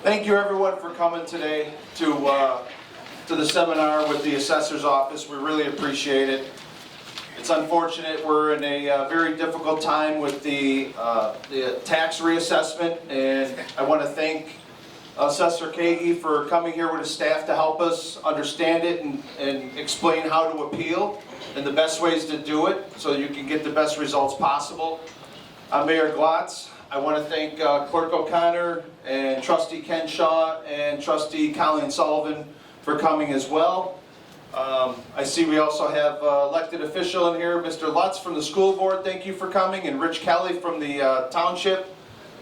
Thank you everyone for coming today to the seminar with the Assessor's Office. We really appreciate it. It's unfortunate we're in a very difficult time with the tax reassessment, and I want to thank Assessor Kagi for coming here with his staff to help us understand it and explain how to appeal and the best ways to do it so you can get the best results possible. I'm Mayor Glotz. I want to thank Clerk O'Connor and Trustee Ken Shaw and Trustee Colleen Sullivan for coming as well. I see we also have elected official in here, Mr. Lutz from the school board. Thank you for coming, and Rich Kelly from the township.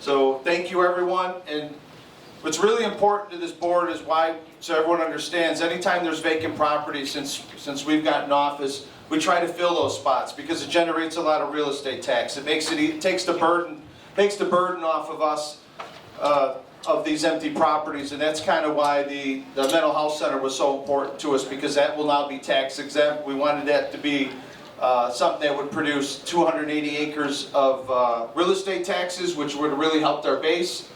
So thank you everyone. And what's really important to this board is why, so everyone understands, anytime there's vacant property since we've gotten office, we try to fill those spots because it generates a lot of real estate tax. It takes the burden off of us of these empty properties, and that's kind of why the mental health center was so important to us, because that will now be tax exempt. We wanted that to be something that would produce 280 acres of real estate taxes, which would have really helped our base.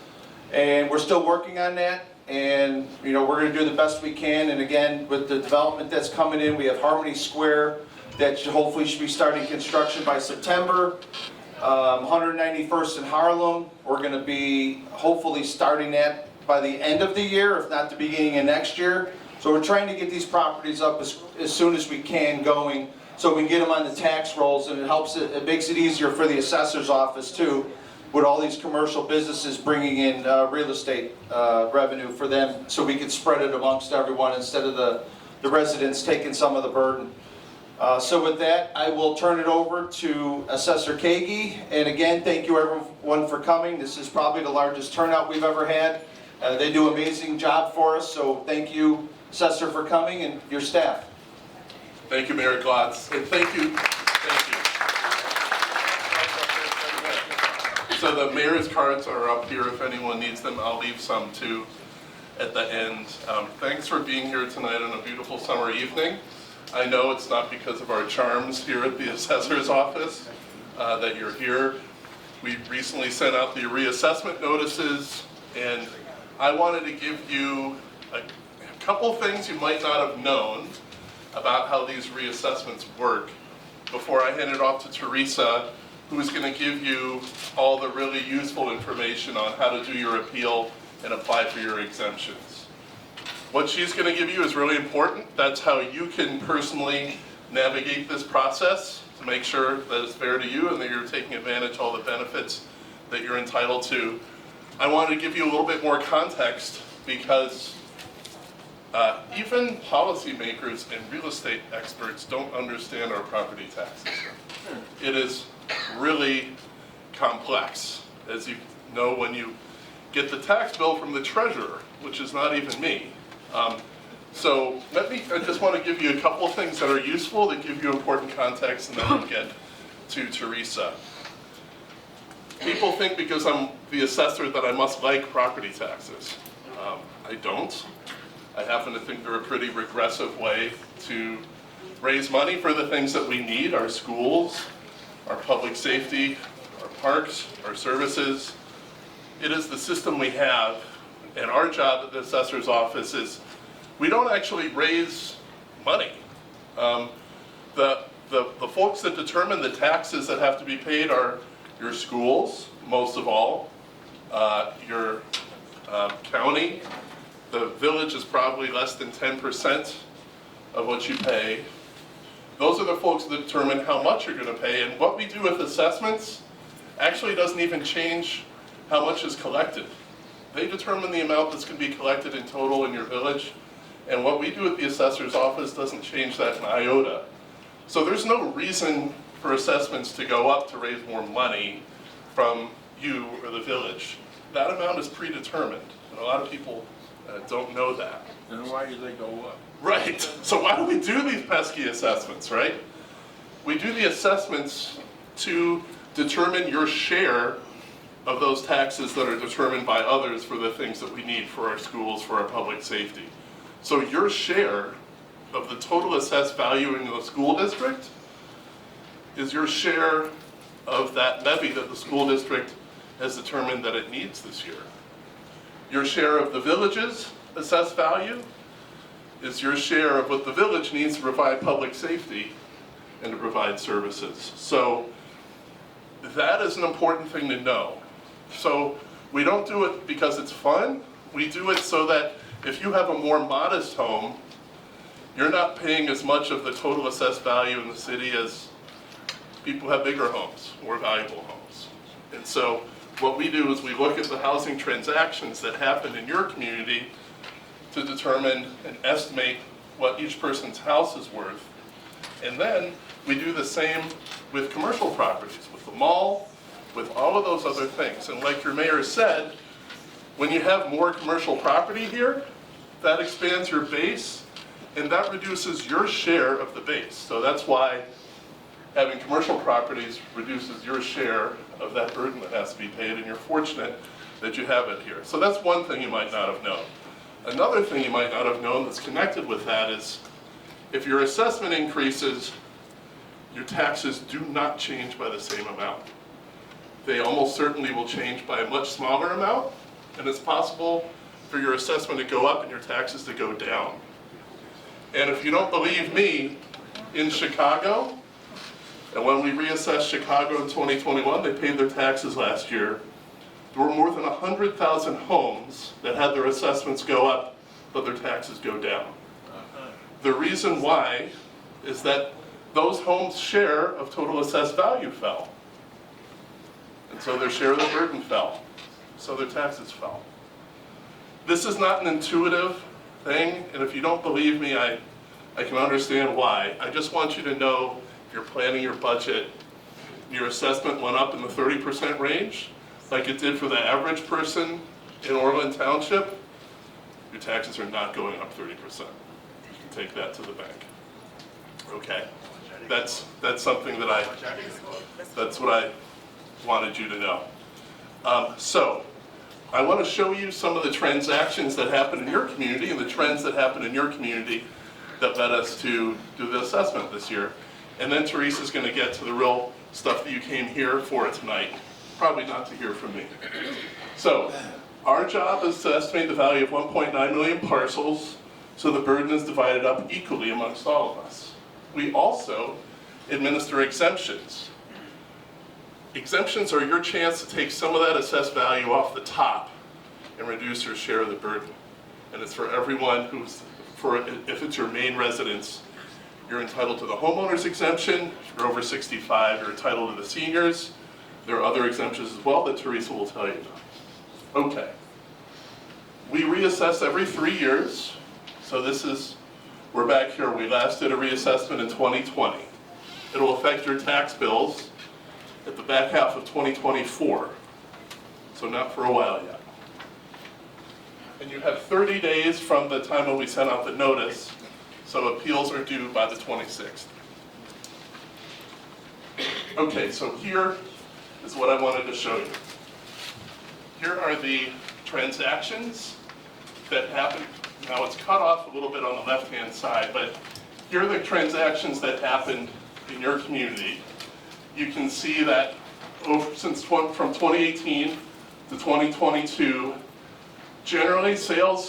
And we're still working on that, and we're going to do the best we can. And again, with the development that's coming in, we have Harmony Square that hopefully should be starting construction by September. 191st in Harlem, we're going to be hopefully starting that by the end of the year, if not the beginning of next year. So we're trying to get these properties up as soon as we can going, so we can get them on the tax rolls, and it makes it easier for the assessor's office too, with all these commercial businesses bringing in real estate revenue for them, so we can spread it amongst everyone instead of the residents taking some of the burden. So with that, I will turn it over to Assessor Kagi. And again, thank you everyone for coming. This is probably the largest turnout we've ever had. They do an amazing job for us, so thank you, Assessor, for coming, and your staff. Thank you, Mayor Glotz, and thank you. So the mayor's cards are up here if anyone needs them. I'll leave some too at the end. Thanks for being here tonight on a beautiful summer evening. I know it's not because of our charms here at the assessor's office that you're here. We recently sent out the reassessment notices, and I wanted to give you a couple things you might not have known about how these reassessments work before I hand it off to Teresa, who's going to give you all the really useful information on how to do your appeal and apply for your exemptions. What she's going to give you is really important. That's how you can personally navigate this process to make sure that it's fair to you and that you're taking advantage of all the benefits that you're entitled to. I wanted to give you a little bit more context because even policymakers and real estate experts don't understand our property tax system. It is really complex, as you know when you get the tax bill from the treasurer, which is not even me. So I just want to give you a couple of things that are useful that give you important context, and then we'll get to Teresa. People think because I'm the assessor that I must like property taxes. I don't. I happen to think they're a pretty regressive way to raise money for the things that we need: our schools, our public safety, our parks, our services. It is the system we have, and our job at the assessor's office is we don't actually raise money. The folks that determine the taxes that have to be paid are your schools, most of all, your county. The village is probably less than 10% of what you pay. Those are the folks that determine how much you're going to pay, and what we do with assessments actually doesn't even change how much is collected. They determine the amount that's going to be collected in total in your village, and what we do at the assessor's office doesn't change that an iota. So there's no reason for assessments to go up to raise more money from you or the village. That amount is predetermined, and a lot of people don't know that. And why do they go up? Right, so why do we do these pesky assessments, right? We do the assessments to determine your share of those taxes that are determined by others for the things that we need for our schools, for our public safety. So your share of the total assessed value in the school district is your share of that levy that the school district has determined that it needs this year. Your share of the village's assessed value is your share of what the village needs to provide public safety and to provide services. So that is an important thing to know. So we don't do it because it's fun. We do it so that if you have a more modest home, you're not paying as much of the total assessed value in the city as people who have bigger homes, more valuable homes. And so what we do is we look at the housing transactions that happen in your community to determine and estimate what each person's house is worth. And then we do the same with commercial properties, with the mall, with all of those other things. And like your mayor said, when you have more commercial property here, that expands your base and that reduces your share of the base. So that's why having commercial properties reduces your share of that burden that has to be paid, and you're fortunate that you have it here. So that's one thing you might not have known. Another thing you might not have known that's connected with that is if your assessment increases, your taxes do not change by the same amount. They almost certainly will change by a much smaller amount, and it's possible for your assessment to go up and your taxes to go down. And if you don't believe me, in Chicago, and when we reassessed Chicago in 2021, they paid their taxes last year. There were more than 100,000 homes that had their assessments go up, but their taxes go down. The reason why is that those homes' share of total assessed value fell. And so their share of the burden fell. So their taxes fell. This is not an intuitive thing, and if you don't believe me, I can understand why. I just want you to know if you're planning your budget, your assessment went up in the 30% range, like it did for the average person in Orland Township, your taxes are not going up 30%. You can take that to the bank. Okay? That's something that that's what I wanted you to know. So I want to show you some of the transactions that happen in your community and the trends that happen in your community that led us to do the assessment this year. And then Teresa's going to get to the real stuff that you came here for tonight. Probably not to hear from me. So our job is to estimate the value of 1.9 million parcels so the burden is divided up equally amongst all of us. We also administer exemptions. Exemptions are your chance to take some of that assessed value off the top and reduce your share of the burden. And it's for everyone if it's your main residence, you're entitled to the homeowner's exemption. If you're over 65, you're entitled to the seniors. There are other exemptions as well that Teresa will tell you about. Okay. We reassess every 3 years. So we're back here. We last did a reassessment in 2020. It'll affect your tax bills at the back half of 2024. So not for a while yet. And you have 30 days from the time when we sent out the notice, so appeals are due by the 26th. Okay, so here is what I wanted to show you. Here are the transactions that happened. Now it's cut off a little bit on the left-hand side, but here are the transactions that happened in your community. You can see that from 2018 to 2022, generally sale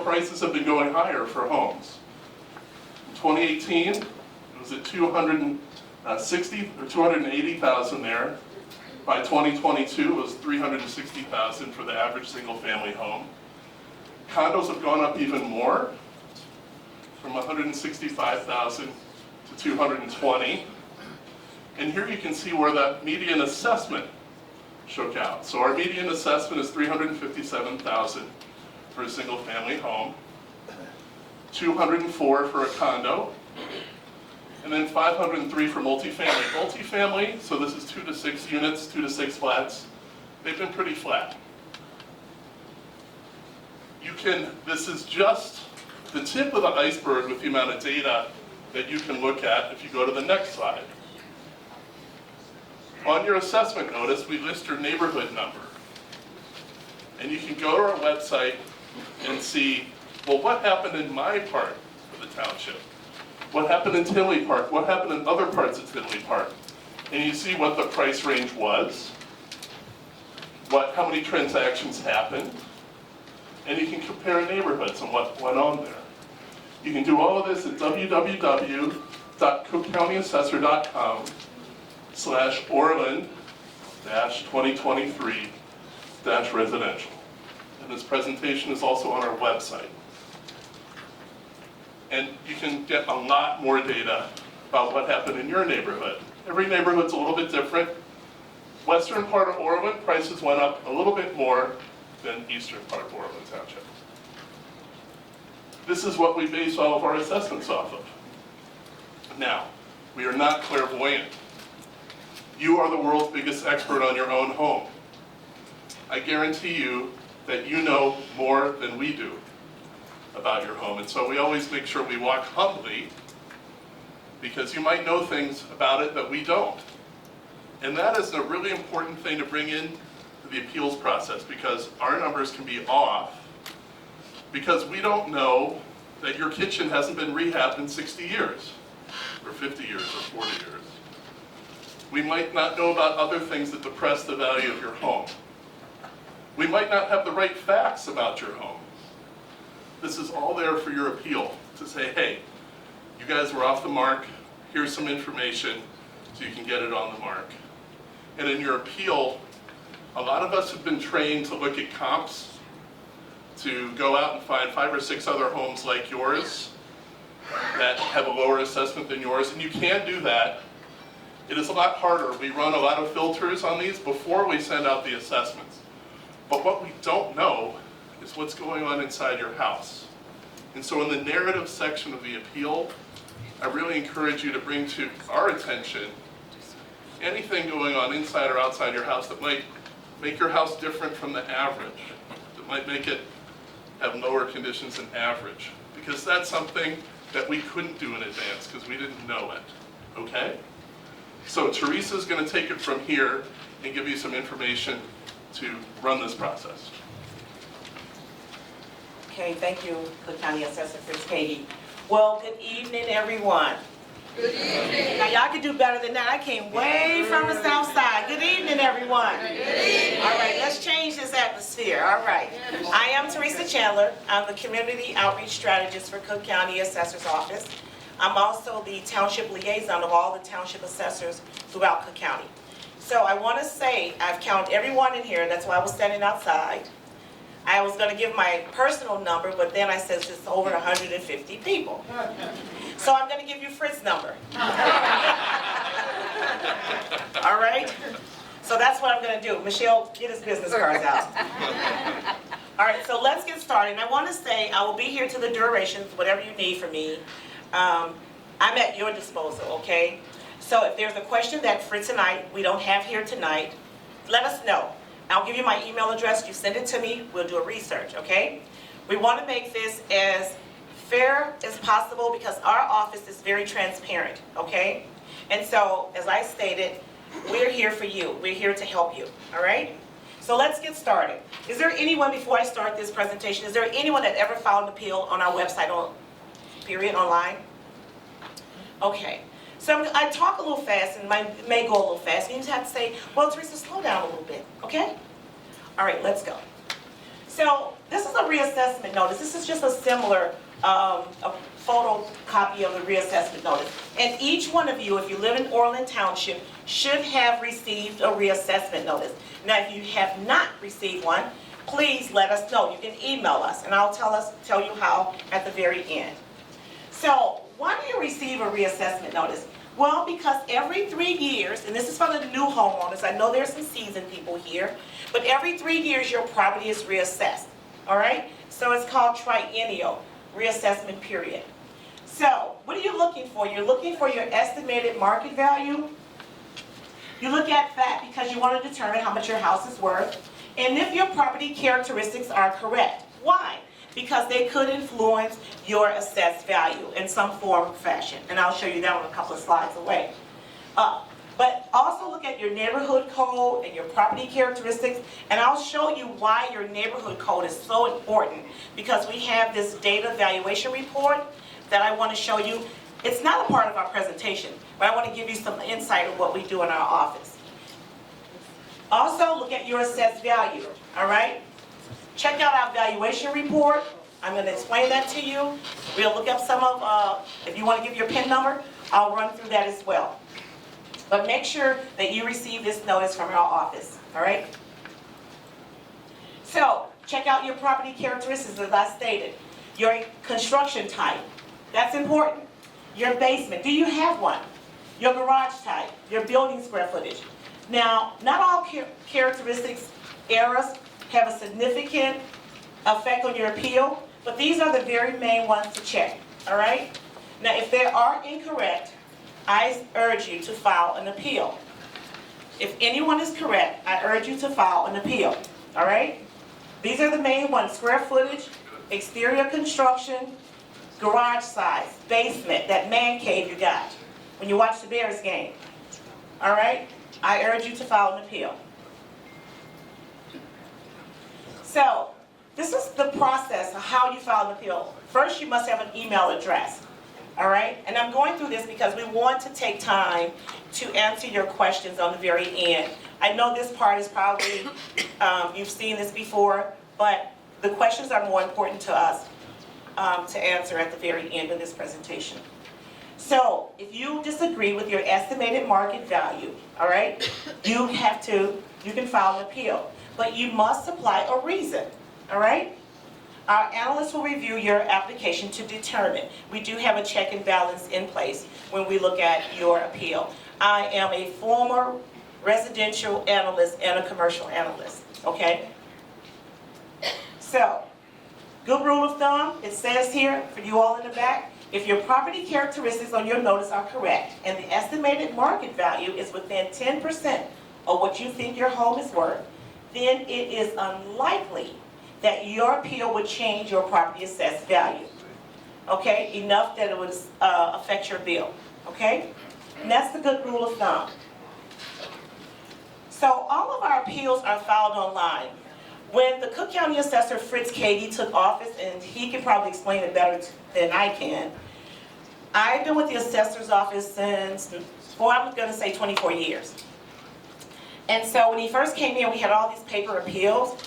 prices have been going higher for homes. In 2018, it was at 260 or 280,000 there. By 2022, it was 360,000 for the average single-family home. Condos have gone up even more, from 165,000 to 220. And here you can see where the median assessment shook out. So our median assessment is 357,000 for a single-family home, 204 for a condo, and then 503 for multifamily. Multifamily, so this is 2 to 6 units, 2 to 6 flats. They've been pretty flat. This is just the tip of the iceberg with the amount of data that you can look at if you go to the next slide. On your assessment notice, we list your neighborhood number. And you can go to our website and see, well, what happened in my part of the township? What happened in Tinley Park? What happened in other parts of Tinley Park? And you see what the price range was, how many transactions happened, and you can compare neighborhoods and what went on there. You can do all of this at www.cookcountyassessor.com/Orland-2023-residential. And this presentation is also on our website. And you can get a lot more data about what happened in your neighborhood. Every neighborhood's a little bit different. Western part of Orland, prices went up a little bit more than eastern part of Orland Township. This is what we base all of our assessments off of. Now, we are not clairvoyant. You are the world's biggest expert on your own home. I guarantee you that you know more than we do about your home. And so we always make sure we walk humbly, because you might know things about it that we don't. And that is a really important thing to bring in to the appeals process, because our numbers can be off, because we don't know that your kitchen hasn't been rehabbed in 60 years, or 50 years, or 40 years. We might not know about other things that depress the value of your home. We might not have the right facts about your home. This is all there for your appeal, to say, hey, you guys were off the mark, here's some information so you can get it on the mark. And in your appeal, a lot of us have been trained to look at comps, to go out and find 5 or 6 other homes like yours that have a lower assessment than yours, and you can do that. It is a lot harder. We run a lot of filters on these before we send out the assessments. But what we don't know is what's going on inside your house. And so in the narrative section of the appeal, I really encourage you to bring to our attention anything going on inside or outside your house that might make your house different from the average, that might make it have lower conditions than average, because that's something that we couldn't do in advance because we didn't know it, okay? So Teresa's going to take it from here and give you some information to run this process. Okay, thank you, Cook County Assessor Fritz Katie. Well, good evening, everyone. Good evening. Now, y'all can do better than that. I came way from the south side. Good evening, everyone. Good evening. All right, let's change this atmosphere. All right. I am Teresa Chandler. I'm the Community Outreach Strategist for Cook County Assessor's Office. I'm also the Township Liaison of all the Township Assessors throughout Cook County. So I want to say, I've counted everyone in here. That's why I was standing outside. I was going to give my personal number, but then I said it's over 150 people. So I'm going to give you Fritz's number. All right? So that's what I'm going to do. Michelle, get his business cards out. All right, so let's get started. And I want to say I will be here to the duration, whatever you need from me. I'm at your disposal, okay? So if there's a question that Fritz and we don't have here tonight, let us know. I'll give you my email address. You send it to me. We'll do a research, okay? We want to make this as fair as possible because our office is very transparent, okay? And so, as I stated, we're here for you. We're here to help you, all right? So let's get started. Is there anyone, before I start this presentation, is there anyone that ever filed an appeal on our website, online? Okay. So I talk a little fast and may go a little fast. You just have to say, well, Teresa, slow down a little bit, okay? All right, let's go. So this is a reassessment notice. This is just a similar a photocopy of the reassessment notice. And each one of you, if you live in Orland Township, should have received a reassessment notice. Now, if you have not received one, please let us know. You can email us, and I'll tell you how at the very end. So, why do you receive a reassessment notice? Well, because every 3 years, and this is for the new homeowners, I know there's some seasoned people here, but every 3 years your property is reassessed, all right? So it's called triennial reassessment period. So, what are you looking for? You're looking for your estimated market value. You look at that because you want to determine how much your house is worth, and if your property characteristics are correct. Why? Because they could influence your assessed value in some form or fashion. And I'll show you that one a couple of slides away. But also look at your neighborhood code and your property characteristics. And I'll show you why your neighborhood code is so important. Because we have this data valuation report that I want to show you. It's not a part of our presentation, but I want to give you some insight of what we do in our office. Also look at your assessed value, all right? Check out our valuation report. I'm going to explain that to you. We'll look up some of, if you want to give your PIN number, I'll run through that as well. But make sure that you receive this notice from our office, all right? So, check out your property characteristics as I stated. Your construction type, that's important. Your basement, do you have one? Your garage type, your building square footage. Now, not all characteristics errors have a significant effect on your appeal, but these are the very main ones to check, all right? Now, if they are incorrect, I urge you to file an appeal. If anyone is correct, I urge you to file an appeal, all right? These are the main ones: square footage, exterior construction, garage size, basement, that man cave you got when you watch the Bears game, all right? I urge you to file an appeal. So, this is the process of how you file an appeal. First, you must have an email address, all right? And I'm going through this because we want to take time to answer your questions on the very end. I know this part is probably, you've seen this before, but the questions are more important to us to answer at the very end of this presentation. So, if you disagree with your estimated market value, all right, you can file an appeal. But you must supply a reason, all right? Our analysts will review your application to determine. We do have a check and balance in place when we look at your appeal. I am a former residential analyst and a commercial analyst, okay? So, good rule of thumb, it says here for you all in the back, if your property characteristics on your notice are correct and the estimated market value is within 10% of what you think your home is worth, then it is unlikely that your appeal would change your property assessed value. Okay, enough that it would affect your bill. Okay, and that's the good rule of thumb. So all of our appeals are filed online. When the Cook County Assessor Fritz Cady took office, and he can probably explain it better than I can, I've been with the assessor's office since, well, I'm going to say 24 years. And so when he first came in, we had all these paper appeals,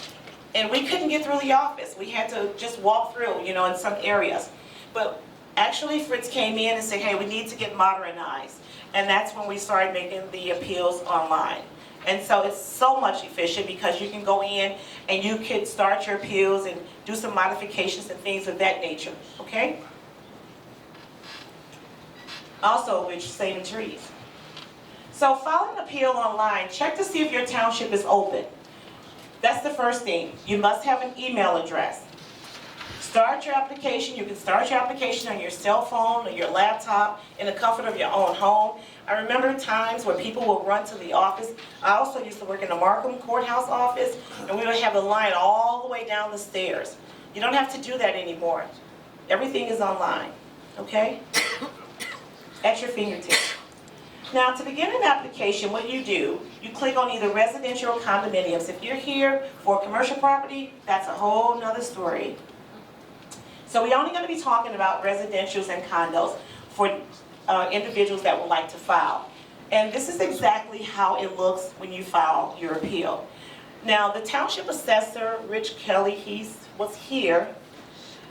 and we couldn't get through the office. We had to just walk through, you know, in some areas. But actually, Fritz came in and said, hey, we need to get modernized. And that's when we started making the appeals online. And so it's so much efficient because you can go in and you can start your appeals and do some modifications and things of that nature, okay? Also, we're saving trees. So file an appeal online. Check to see if your township is open. That's the first thing. You must have an email address. Start your application. You can start your application on your cell phone or your laptop in the comfort of your own home. I remember times where people would run to the office. I also used to work in the Markham Courthouse office, and we would have the line all the way down the stairs. You don't have to do that anymore. Everything is online, okay? At your fingertips. Now, to begin an application, what you do, you click on either residential or condominiums. If you're here for a commercial property, that's a whole nother story. So we're only going to be talking about residentials and condos for individuals that would like to file. And this is exactly how it looks when you file your appeal. Now, the Township Assessor, Rich Kelly, he was here.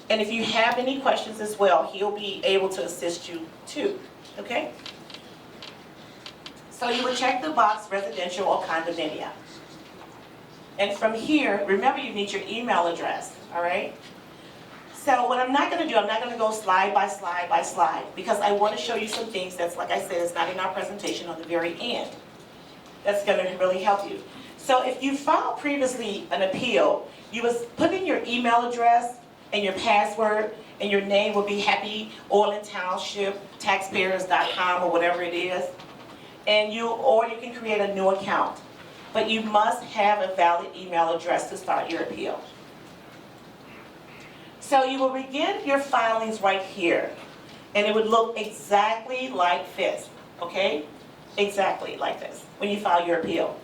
And if you have any questions as well, he'll be able to assist you too, okay? So you would check the box residential or condominium. And from here, remember you need your email address, all right? So what I'm not going to do, I'm not going to go slide by slide by slide because I want to show you some things that's, like I said, it's not in our presentation on the very end. That's going to really help you. So if you filed previously an appeal, you would put in your email address and your password, and your name would be Happy Oil Township Taxpayers.com or whatever it is. Or you can create a new account. But you must have a valid email address to start your appeal. So you will begin your filings right here. And it would look exactly like this, okay? Exactly like this when you file your appeal.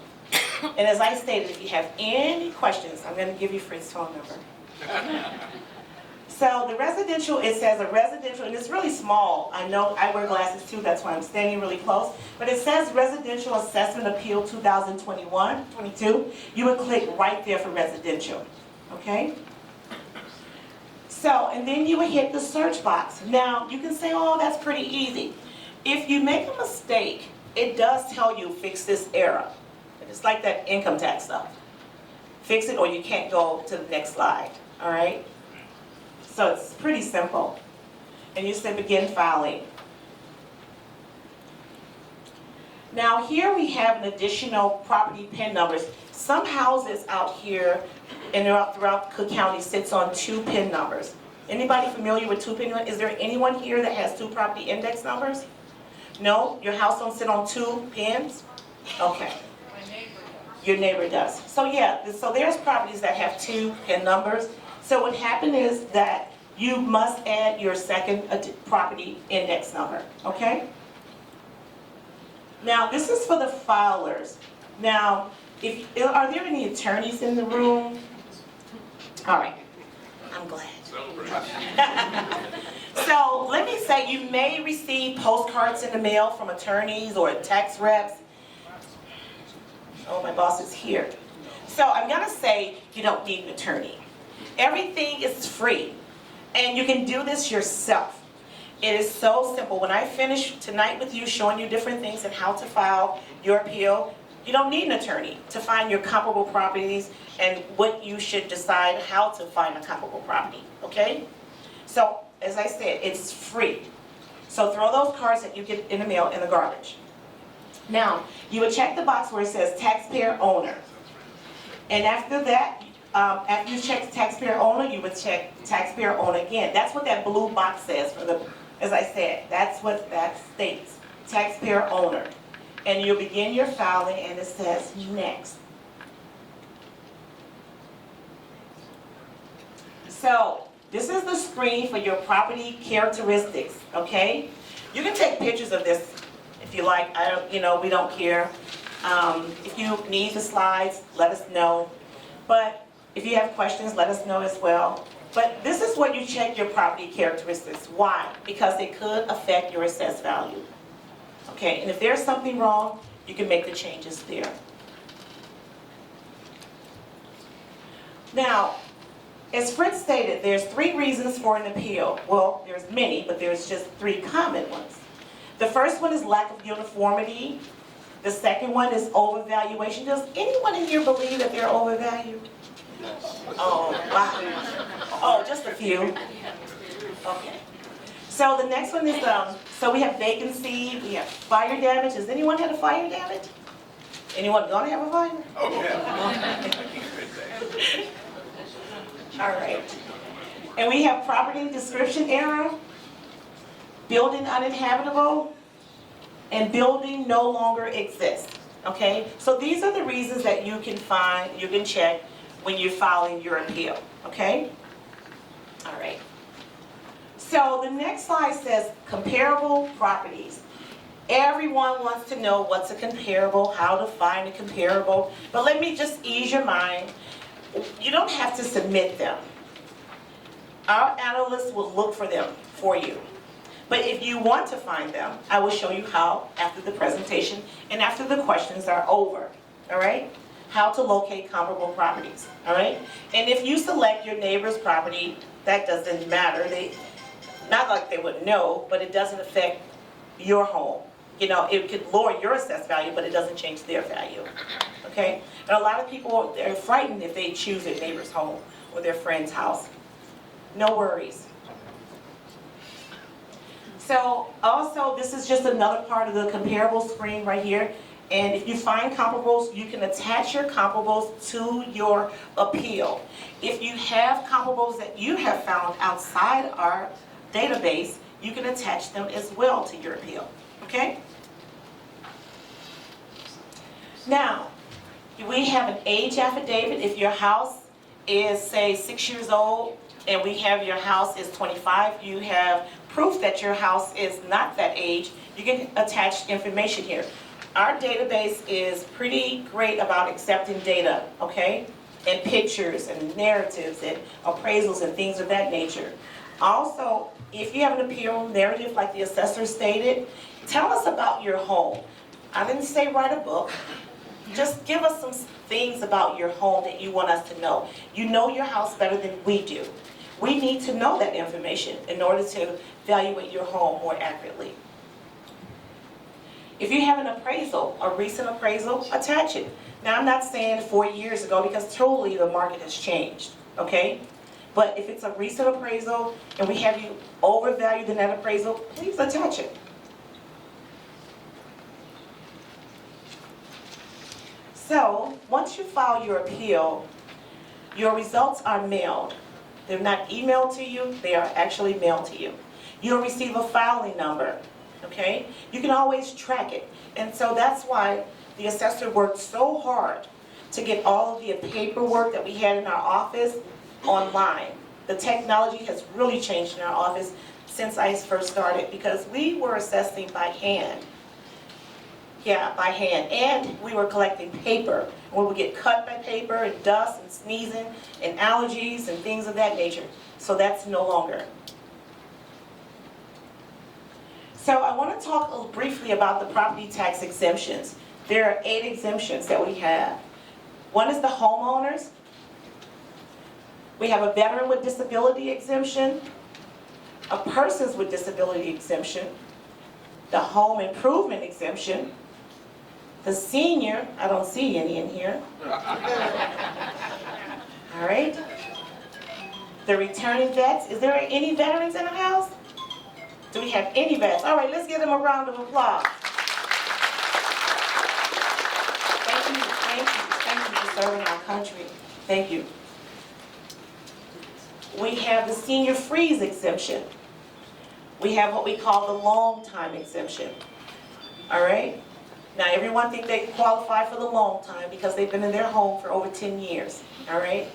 And as I stated, if you have any questions, I'm going to give you Fritz's phone number. So the residential, it says a residential, and it's really small. I know I wear glasses too, that's why I'm standing really close. But it says Residential Assessment Appeal 2021-22. You would click right there for residential. okay? So, and then you would hit the search box. Now, you can say, oh, that's pretty easy. If you make a mistake, it does tell you fix this error. It's like that income tax stuff. Fix it or you can't go to the next slide, all right? So it's pretty simple. And you say begin filing. Now here we have an additional property PIN numbers. Some houses out here and throughout Cook County sits on 2 PIN numbers. Anybody familiar with 2 PIN numbers? Is there anyone here that has 2 property index numbers? No? Your house don't sit on 2 PINs? Okay. Your neighbor does. So yeah, so there's properties that have 2 PIN numbers. So what happened is that you must add your second property index number, okay? Now this is for the filers. Now, are there any attorneys in the room? All right, I'm glad. So let me say you may receive postcards in the mail from attorneys or tax reps. Oh, my boss is here. So I'm gonna say you don't need an attorney. Everything is free, and you can do this yourself. It is so simple. When I finish tonight with you showing you different things and how to file your appeal, you don't need an attorney to find your comparable properties and what you should decide how to find a comparable property, okay? So, as I said, it's free. So throw those cards that you get in the mail in the garbage. Now, you would check the box where it says taxpayer owner. And after that, after you check taxpayer owner, you would check taxpayer owner again. That's what that blue box says for the, as I said, that's what that states, taxpayer owner. And you'll begin your filing and it says next. So, this is the screen for your property characteristics, okay? You can take pictures of this if you like. We don't care. If you need the slides, let us know. But if you have questions, let us know as well. But this is what you check your property characteristics. Why? Because it could affect your assessed value. Okay, and if there's something wrong, you can make the changes there. Now, as Fritz stated, there's 3 reasons for an appeal. Well, there's many, but there's just 3 common ones. The first one is lack of uniformity. The second one is overvaluation. Does anyone in here believe that they're overvalued? Oh, wow. Oh, just a few. Okay. So the next one is, so we have vacancy, we have fire damage. Has anyone had a fire damage? Anyone gonna have a fire? Oh, yeah. All right. And we have property description error, building uninhabitable, and building no longer exists. Okay? So these are the reasons that you can find, you can check when you're filing your appeal. Okay? All right. So the next slide says comparable properties. Everyone wants to know what's a comparable, how to find a comparable. But let me just ease your mind. You don't have to submit them. Our analysts will look for them for you. But if you want to find them, I will show you how after the presentation and after the questions are over. All right? How to locate comparable properties. All right? And if you select your neighbor's property, that doesn't matter. Not like they would know, but it doesn't affect your home. You know, it could lower your assessed value, but it doesn't change their value. Okay? And a lot of people, they're frightened if they choose their neighbor's home or their friend's house. No worries. So also, this is just another part of the comparable screen right here. And if you find comparables, you can attach your comparables to your appeal. If you have comparables that you have found outside our database, you can attach them as well to your appeal. Okay? Now, we have an age affidavit. If your house is, say, 6 years old, and we have your house is 25, you have proof that your house is not that age, you can attach information here. Our database is pretty great about accepting data, okay? And pictures and narratives and appraisals and things of that nature. Also, if you have an appeal narrative like the assessor stated, tell us about your home. I didn't say write a book. just give us some things about your home that you want us to know. You know your house better than we do. We need to know that information in order to evaluate your home more accurately. If you have an appraisal, a recent appraisal, attach it. Now, I'm not saying 4 years ago because totally the market has changed, okay? But if it's a recent appraisal and we have you overvalued in that appraisal, please attach it. So, once you file your appeal, your results are mailed. They're not emailed to you, they are actually mailed to you. You'll receive a filing number, okay? You can always track it. And so that's why the assessor worked so hard to get all of the paperwork that we had in our office online. The technology has really changed in our office since I first started because we were assessing by hand. Yeah, by hand. And we were collecting paper. We would get cut by paper and dust and sneezing and allergies and things of that nature. So that's no longer. So I want to talk briefly about the property tax exemptions. There are 8 exemptions that we have. One is the homeowners. We have a veteran with disability exemption, a persons with disability exemption, the home improvement exemption, the senior, I don't see any in here. All right. The returning vets, is there any veterans in the house? Do we have any vets? All right, let's give them a round of applause. Thank you for serving our country. Thank you. We have the senior freeze exemption. We have what we call the long time exemption. All right? Now everyone thinks they qualify for the long time because they've been in their home for over 10 years. All right?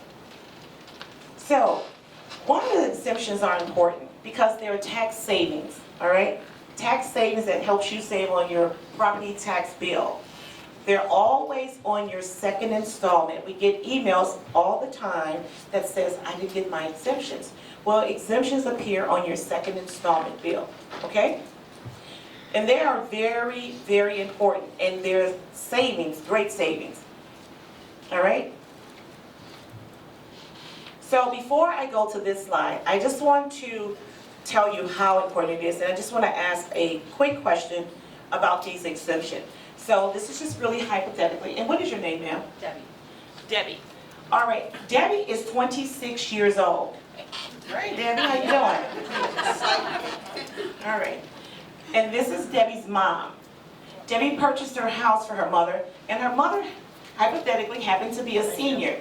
So, one of the exemptions are important because they're tax savings. All right? Tax savings that helps you save on your property tax bill. They're always on your second installment. We get emails all the time that says, I didn't get my exemptions. Well, exemptions appear on your second installment bill, okay? And they are very, very important, and they're savings, great savings, all right? So before I go to this slide, I just want to tell you how important it is, and I just want to ask a quick question about these exemptions. So this is just really hypothetically. And what is your name, ma'am? Debbie. Debbie. All right. Debbie is 26 years old. All right, Debbie, how you doing? All right. And this is Debbie's mom. Debbie purchased her house for her mother, and her mother hypothetically happened to be a senior.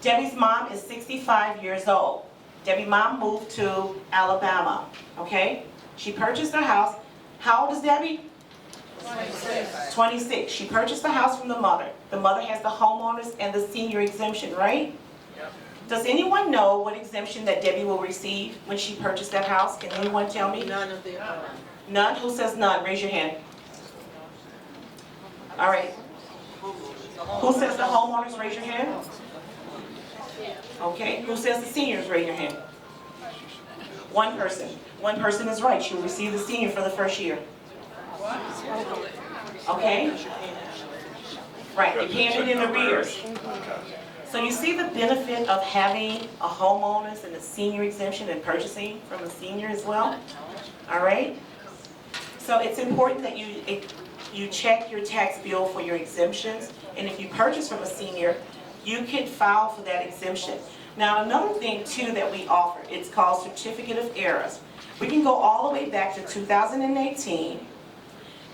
Debbie's mom is 65 years old. Debbie's mom moved to Alabama, okay? She purchased her house. How old is Debbie? 26. She purchased the house from the mother. The mother has the homeowners and the senior exemption, right? Yep. Does anyone know what exemption that Debbie will receive when she purchased that house? Can anyone tell me? None of the above. None? Who says none? Raise your hand. All right. Who says the homeowners? Raise your hand. Okay. Who says the seniors? Raise your hand. One person. One person is right. She will receive the senior for the first year. Okay? Right, you're paying it in arrears. So you see the benefit of having a homeowners and a senior exemption and purchasing from a senior as well? All right? So it's important that you check your tax bill for your exemptions, and if you purchase from a senior, you can file for that exemption. Now another thing too that we offer, it's called certificate of errors. We can go all the way back to 2018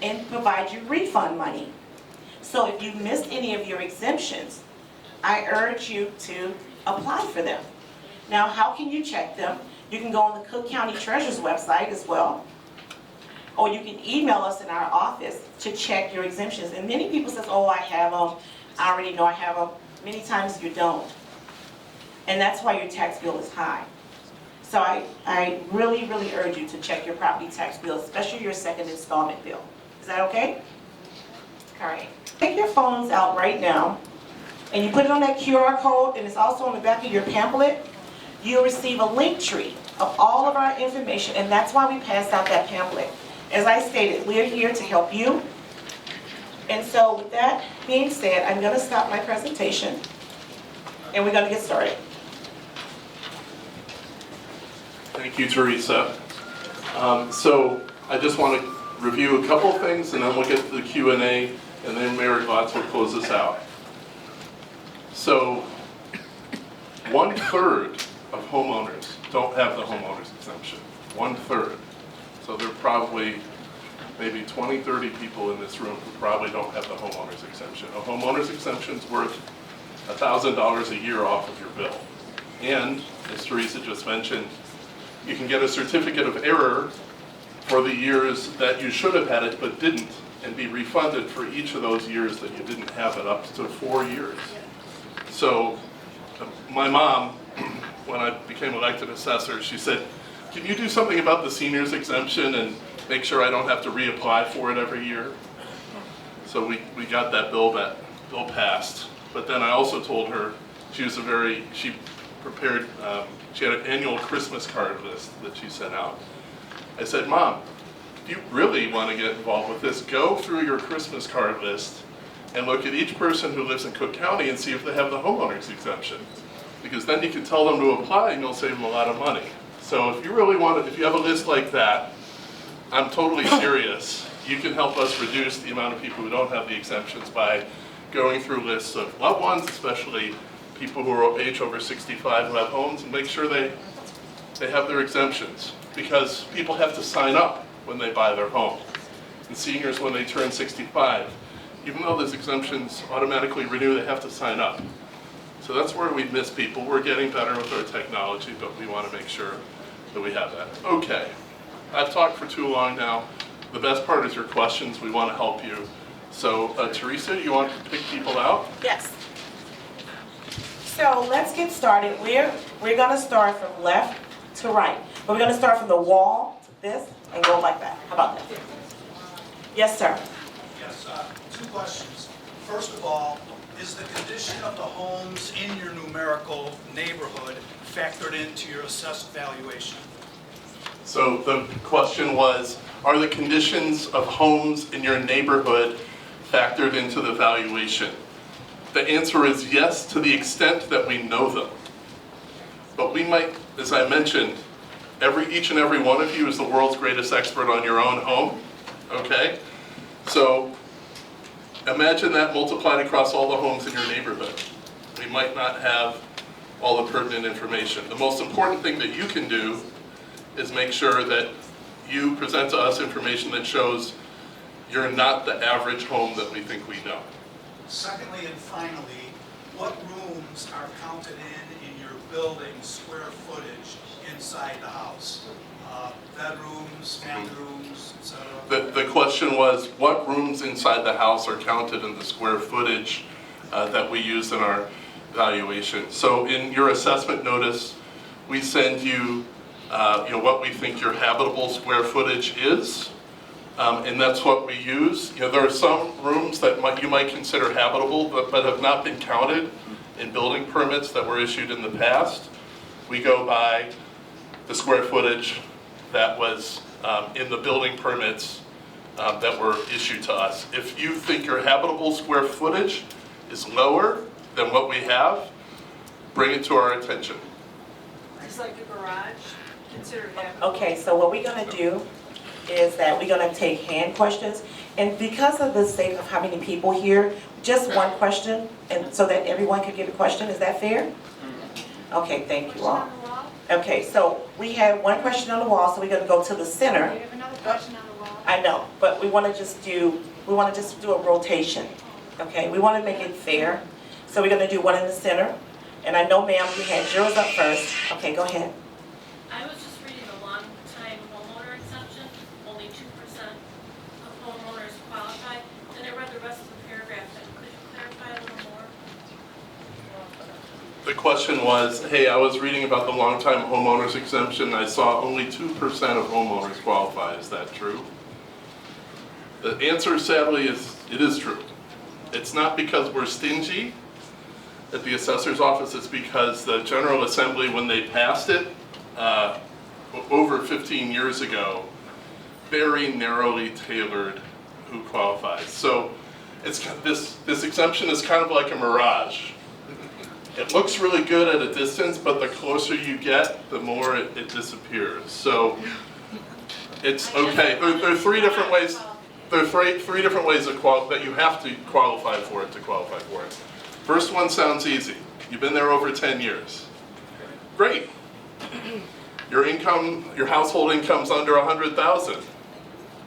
and provide you refund money. So if you missed any of your exemptions, I urge you to apply for them. Now, how can you check them? You can go on the Cook County Treasurer's website as well, or you can email us in our office to check your exemptions. And many people say, oh, I have them, I already know I have them. Many times you don't. And that's why your tax bill is high. So I really, really urge you to check your property tax bill, especially your second installment bill. Is that okay? All right. Take your phones out right now, and you put it on that QR code, and it's also on the back of your pamphlet. You'll receive a link tree of all of our information, and that's why we passed out that pamphlet. As I stated, we're here to help you, And so with that being said, I'm going to stop my presentation and we're going to get started. Thank you, Teresa. So I just want to review a couple of things and then we'll get to the Q&A and then Mayor Glotz will close us out. So 1/3 of homeowners don't have the homeowners exemption. 1/3. So there are probably maybe 20, 30 people in this room who probably don't have the homeowners exemption. A homeowners exemption is worth $1,000 a year off of your bill. And, as Teresa just mentioned, you can get a certificate of error for the years that you should have had it but didn't, and be refunded for each of those years that you didn't have it, up to 4 years. So, my mom, when I became elected assessor, she said, "Can you do something about the seniors exemption and make sure I don't have to reapply for it every year?" So we got that bill passed. But then I also told her, she prepared, she had an annual Christmas card list that she sent out. I said, "Mom, if you really want to get involved with this, go through your Christmas card list and look at each person who lives in Cook County and see if they have the homeowners exemption. Because then you can tell them to apply and you'll save them a lot of money." So if you really want to, if you have a list like that, I'm totally serious. You can help us reduce the amount of people who don't have the exemptions by going through lists of loved ones, especially people who are age over 65 who have homes, and make sure they have their exemptions. Because people have to sign up when they buy their home. And seniors, when they turn 65, even though those exemptions automatically renew, they have to sign up. So that's where we miss people. We're getting better with our technology, but we want to make sure that we have that. Okay, I've talked for too long now. The best part is your questions. We want to help you. So Teresa, you want to pick people out? Yes. So let's get started. We're going to start from left to right. But we're going to start from the wall to this and go like that. How about that? Yes, sir. Yes, 2 questions. First of all, is the condition of the homes in your numerical neighborhood factored into your assessed valuation? So the question was, are the conditions of homes in your neighborhood factored into the valuation? The answer is yes, to the extent that we know them. But we might, as I mentioned, each and every one of you is the world's greatest expert on your own home, okay? So imagine that multiplied across all the homes in your neighborhood. We might not have all the pertinent information. The most important thing that you can do is make sure that you present to us information that shows you're not the average home that we think we know. Secondly and finally, what rooms are counted in your building's square footage inside the house? Bedrooms, family rooms, etc.? The question was, what rooms inside the house are counted in the square footage that we use in our valuation? So in your assessment notice, we send you, what we think your habitable square footage is, and that's what we use. There are some rooms that you might consider habitable, but have not been counted in building permits that were issued in the past. We go by the square footage that was in the building permits that were issued to us. If you think your habitable square footage is lower than what we have, bring it to our attention. Just like a garage, considered habitable. Okay, so what we're going to do is that we're going to take hand questions. And because of the sake of how many people here, just one question, and so that everyone can get a question. Is that fair? Okay, thank you all. Okay, so we have one question on the wall, so we're going to go to the center. We have another question on the wall. I know, but we want to just do a rotation. Okay, we want to make it fair. So we're going to do one in the center. And I know, ma'am, you had yours up first. Okay, go ahead. I was just reading the long-time homeowner exemption, only 2% of homeowners qualify. Then I read the rest of the paragraph, and could you clarify a little more? The question was, hey, I was reading about the long-time homeowners exemption, and I saw only 2% of homeowners qualify. Is that true? The answer, sadly, is it is true. It's not because we're stingy at the assessor's office, it's because the General Assembly, when they passed it over 15 years ago, very narrowly tailored who qualifies. So This exemption is kind of like a mirage. It looks really good at a distance, but the closer you get, the more it disappears. So it's okay. There are three different ways. There are three different ways that you have to qualify for it to qualify for it. First one sounds easy. You've been there over 10 years. Great. Your household income's under 100,000.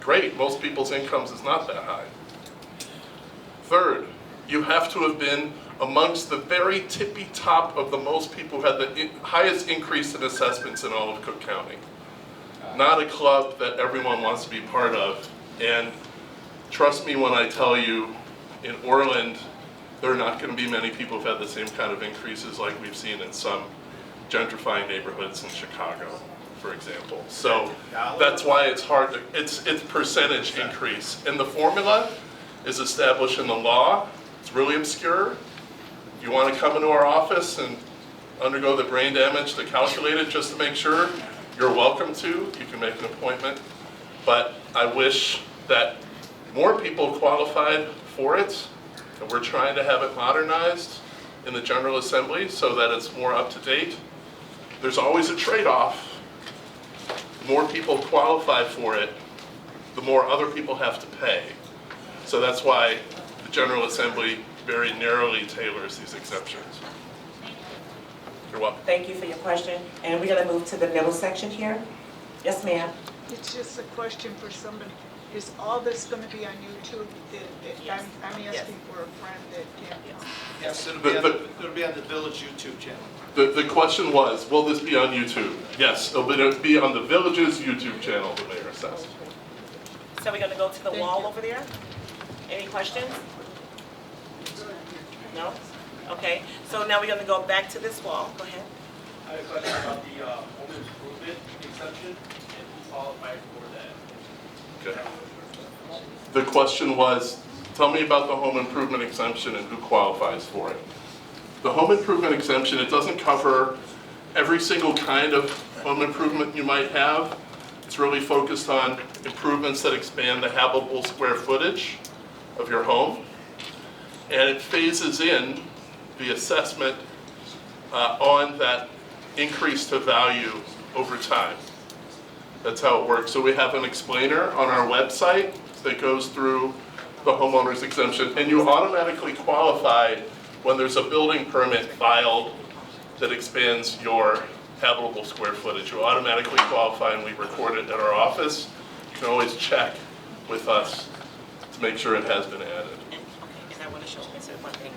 Great. Most people's incomes is not that high. Third, you have to have been amongst the very tippy top of the most people who had the highest increase in assessments in all of Cook County. Not a club that everyone wants to be part of. And trust me when I tell you, in Orland, there are not going to be many people who've had the same kind of increases like we've seen in some gentrifying neighborhoods in Chicago, for example. So that's why it's hard to, it's percentage increase. And the formula is established in the law. It's really obscure. You want to come into our office and undergo the brain damage to calculate it just to make sure, you're welcome to. You can make an appointment. But I wish that more people qualified for it, and we're trying to have it modernized in the General Assembly so that it's more up to date. There's always a trade-off. The more people qualify for it, the more other people have to pay. So that's why the General Assembly very narrowly tailors these exemptions. You're welcome. Thank you for your question. And we're going to move to the middle section here. Yes, ma'am. It's just a question for somebody. Is all this going to be on YouTube? Yes. I'm asking for a friend that can't. Yes, it'll be on the village YouTube channel. The question was, will this be on YouTube? Yes, it'll be on the village's YouTube channel, the mayor assessed. So we're going to go to the Thank wall you. over there. Any questions? No? Okay. So now we're going to go back to this wall. Go ahead. I have a question about the home improvement exemption and who qualifies for that. Okay. The question was, tell me about the home improvement exemption and who qualifies for it. The home improvement exemption, it doesn't cover every single kind of home improvement you might have. It's really focused on improvements that expand the habitable square footage of your home. And it phases in the assessment on that increase to value over time. That's how it works. So we have an explainer on our website that goes through the homeowner's exemption, and you automatically qualify when there's a building permit filed that expands your habitable square footage. You automatically qualify, and we record it at our office. You can always check with us to make sure it has been added. And I want to show you one thing.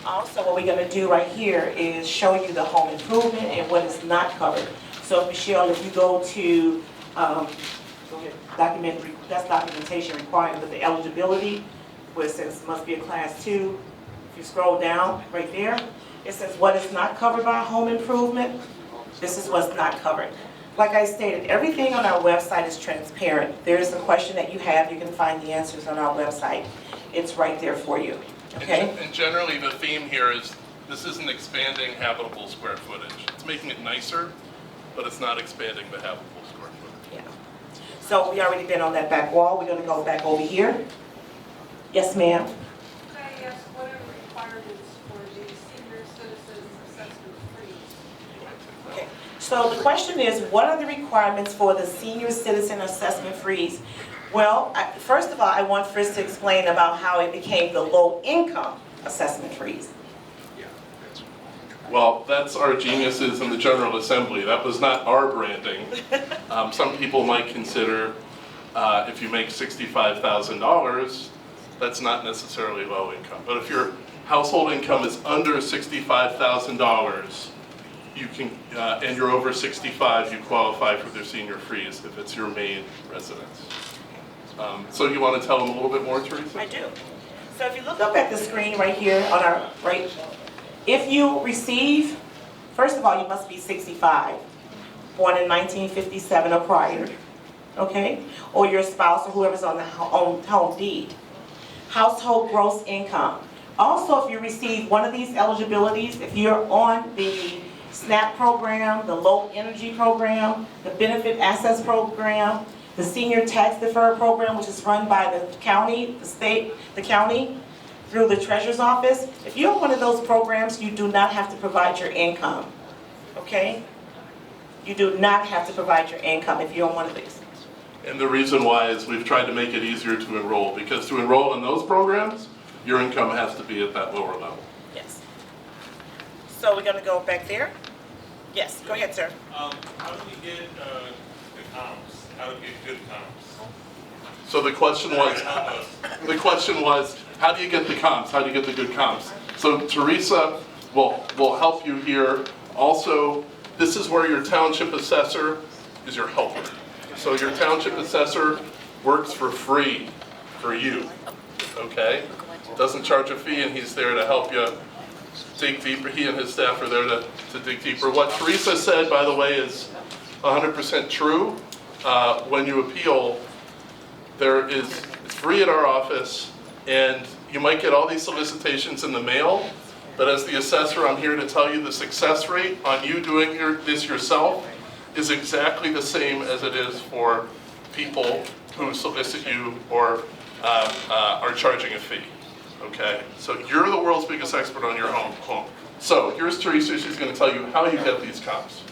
Also, what we're going to do right here is show you the home improvement and what is not covered. So, Michelle, if you go to documentation required with the eligibility, where it says must be a class 2. If you scroll down right there, it says what is not covered by home improvement. This is what's not covered. Like I stated, everything on our website is transparent. There is a question that you have, you can find the answers on our website. It's right there for you. Okay? And generally the theme here is this isn't expanding habitable square footage. It's making it nicer, but it's not expanding the habitable square footage. Yeah. So we already been on that back wall. We're going to go back over here. Yes, ma'am. Could I ask what are the requirements for the senior citizens assessment freeze? Okay. So the question is, what are the requirements for the senior citizen assessment freeze? Well, first of all, I want Fritz to explain about how it became the low income assessment freeze. Well, that's our geniuses in the General Assembly. That was not our branding. Some people might consider if you make $65,000, that's not necessarily low income. But if your household income is under $65,000, you can, and you're over 65, you qualify for their senior freeze if it's your main residence. So you want to tell them a little bit more, Teresa? I do. So if you look up at the screen right here on our right, if you receive, first of all, you must be 65, born in 1957 or prior, okay? Or your spouse or whoever's on the home deed. Household gross income. Also, if you receive one of these eligibilities, if you're on the SNAP program, the low energy program, the benefit access program, the senior tax deferral program, which is run by the county, the state, the county, through the treasurer's office. If you're on one of those programs, you do not have to provide your income, okay? You do not have to provide your income if you're on one of these. And the reason why is we've tried to make it easier to enroll, because to enroll in those programs, your income has to be at that lower level. Yes. So we're gonna go back there? Yes, go ahead, sir. How do we get the comps? How do we get good comps? So the question was, how do you get the comps? How do you get the good comps? So Teresa will help you here. Also, this is where your township assessor is your helper. So your township assessor works for free for you, okay? Doesn't charge a fee, and he's there to help you dig deeper. He and his staff are there to dig deeper. What Teresa said, by the way, is 100% true. When you appeal, it's free at our office, and you might get all these solicitations in the mail, but as the assessor, I'm here to tell you the success rate on you doing this yourself is exactly the same as it is for people who solicit you or are charging a fee. Okay, so you're the world's biggest expert on your home. So here's Teresa. She's going to tell you how you get these comps.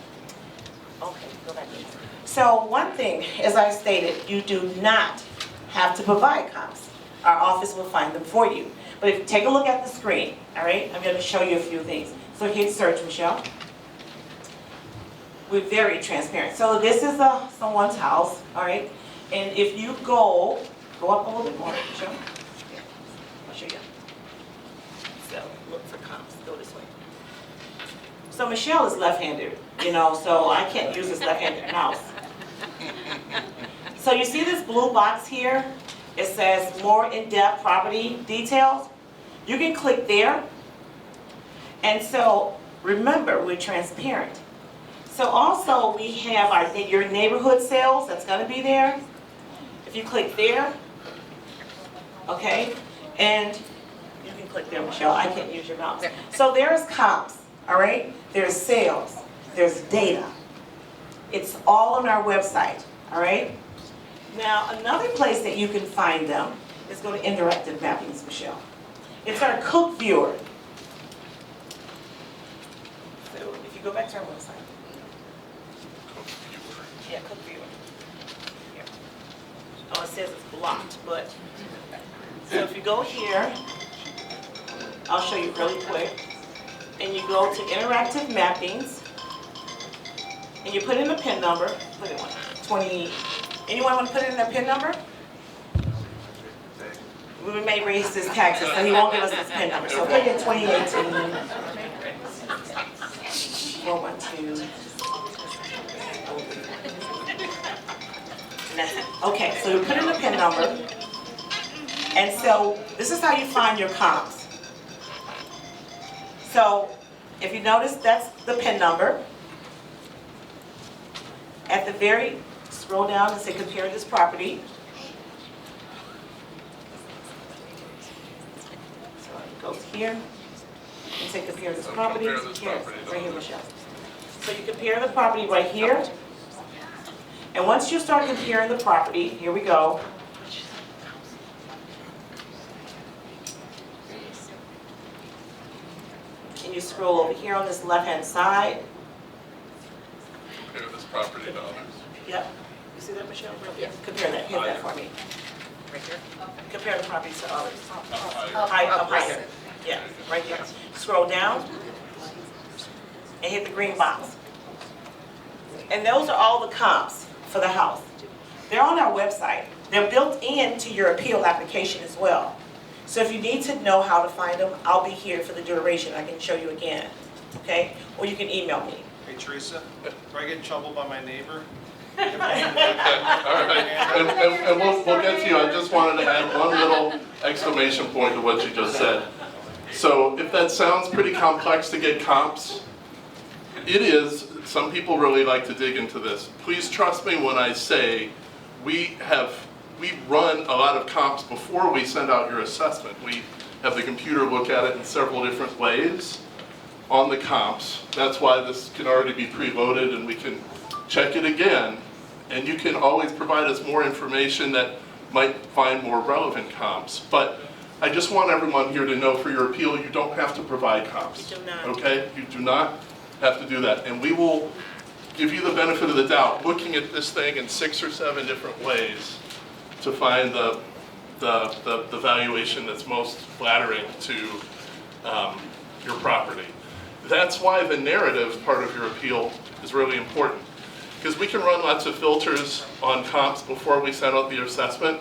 Okay, go back. So one thing, as I stated, you do not have to provide comps. Our office will find them for you. But if you take a look at the screen, all right, I'm going to show you a few things. So hit search, Michelle. We're very transparent. So this is someone's house, all right? And if you go up a little bit more, Michelle. Here, I'll show you. So look for comps, go this way. So Michelle is left-handed, so I can't use this left-handed mouse. So you see this blue box here? It says more in-depth property details. You can click there. And so remember, we're transparent. So also we have your neighborhood sales, that's gonna be there. If you click there, okay, and you can click there, Michelle, I can't use your mouse. So there's comps, all right? There's sales, there's data. It's all on our website, all right? Now, another place that you can find them is go to interactive mappings, Michelle. It's our Cook Viewer. So if you go back to our website. Yeah, Cook Viewer. Here. Oh, it says it's blocked, but. So if you go here, I'll show you really quick. And you go to interactive mappings. And you put in a PIN number. Look at one, 20. Anyone want to put in their PIN number? We may raise his taxes, so he won't give us his PIN number. So put in 2018. 412. And that's it. Okay, so you put in the PIN number. And so this is how you find your comps. So if you notice, that's the PIN number. At the very, scroll down and say compare this property. So it goes here and say compare this property. Compare this property. Right here, Michelle. So you compare the property right here. And once you start comparing the property, here we go. And you scroll over here on this left-hand side. Compare this property to others. Yep. You see that, Michelle? Yeah. Compare that. Hit that for me. Right here. Compare the property to others. Up higher. Yeah, right there. Scroll down and hit the green box. And those are all the comps for the house. They're on our website. They're built into your appeal application as well. So if you need to know how to find them, I'll be here for the duration. I can show you again, okay? Or you can email me. Hey Teresa, do I get in trouble by my neighbor? Okay, all right. And we'll get to you. I just wanted to add one little exclamation point to what you just said. So if that sounds pretty complex to get comps, it is. Some people really like to dig into this. Please trust me when I say we run a lot of comps before we send out your assessment. We have the computer look at it in several different ways on the comps. That's why this can already be pre-loaded and we can check it again And you can always provide us more information that might find more relevant comps. But I just want everyone here to know for your appeal, you don't have to provide comps. You do not. Okay? You do not have to do that. And we will give you the benefit of the doubt, looking at this thing in 6 or 7 different ways to find the valuation that's most flattering to your property. That's why the narrative part of your appeal is really important. Because we can run lots of filters on comps before we send out the assessment.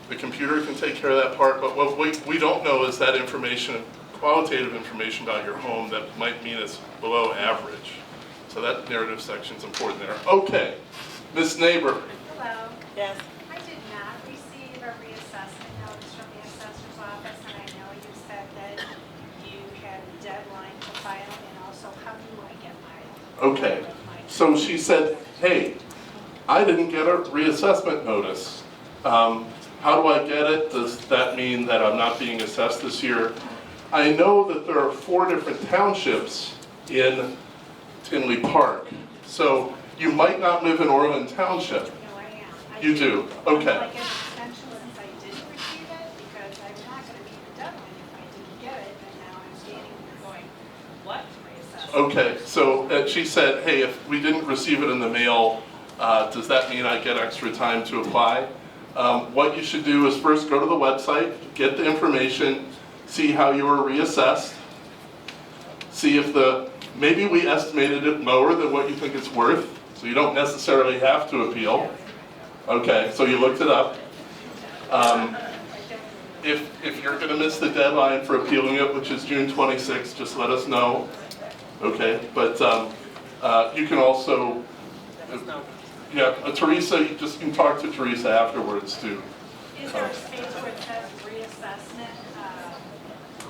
The computer can take care of that part, but what we don't know is that information, qualitative information about your home that might mean it's below average. So that narrative section is important there. Okay, Miss Neighbor. Hello. Yes. I did not receive a reassessment notice from the assessor's office, and I know you said that you had a deadline to file, and also, how do I get my... Okay, so she said, hey, I didn't get a reassessment notice. How do I get it? Does that mean that I'm not being assessed this year? I know that there are 4 different townships in Tinley Park. So you might not live in Orland Township. No, I am. You do? Okay. Will I get an extension since I didn't receive it? Because I'm not going to meet the deadline if I didn't get it, and now I'm standing here going, what reassessment? Okay, so she said, hey, if we didn't receive it in the mail, does that mean I get extra time to apply? What you should do is first go to the website, get the information, see how you were reassessed, see if maybe we estimated it lower than what you think it's worth, so you don't necessarily have to appeal. Okay, so you looked it up. If you're going to miss the deadline for appealing it, which is June 26th, just let us know. Okay, but you can also, Teresa, you can talk to Teresa afterwards too. Is there a space where it says reassessment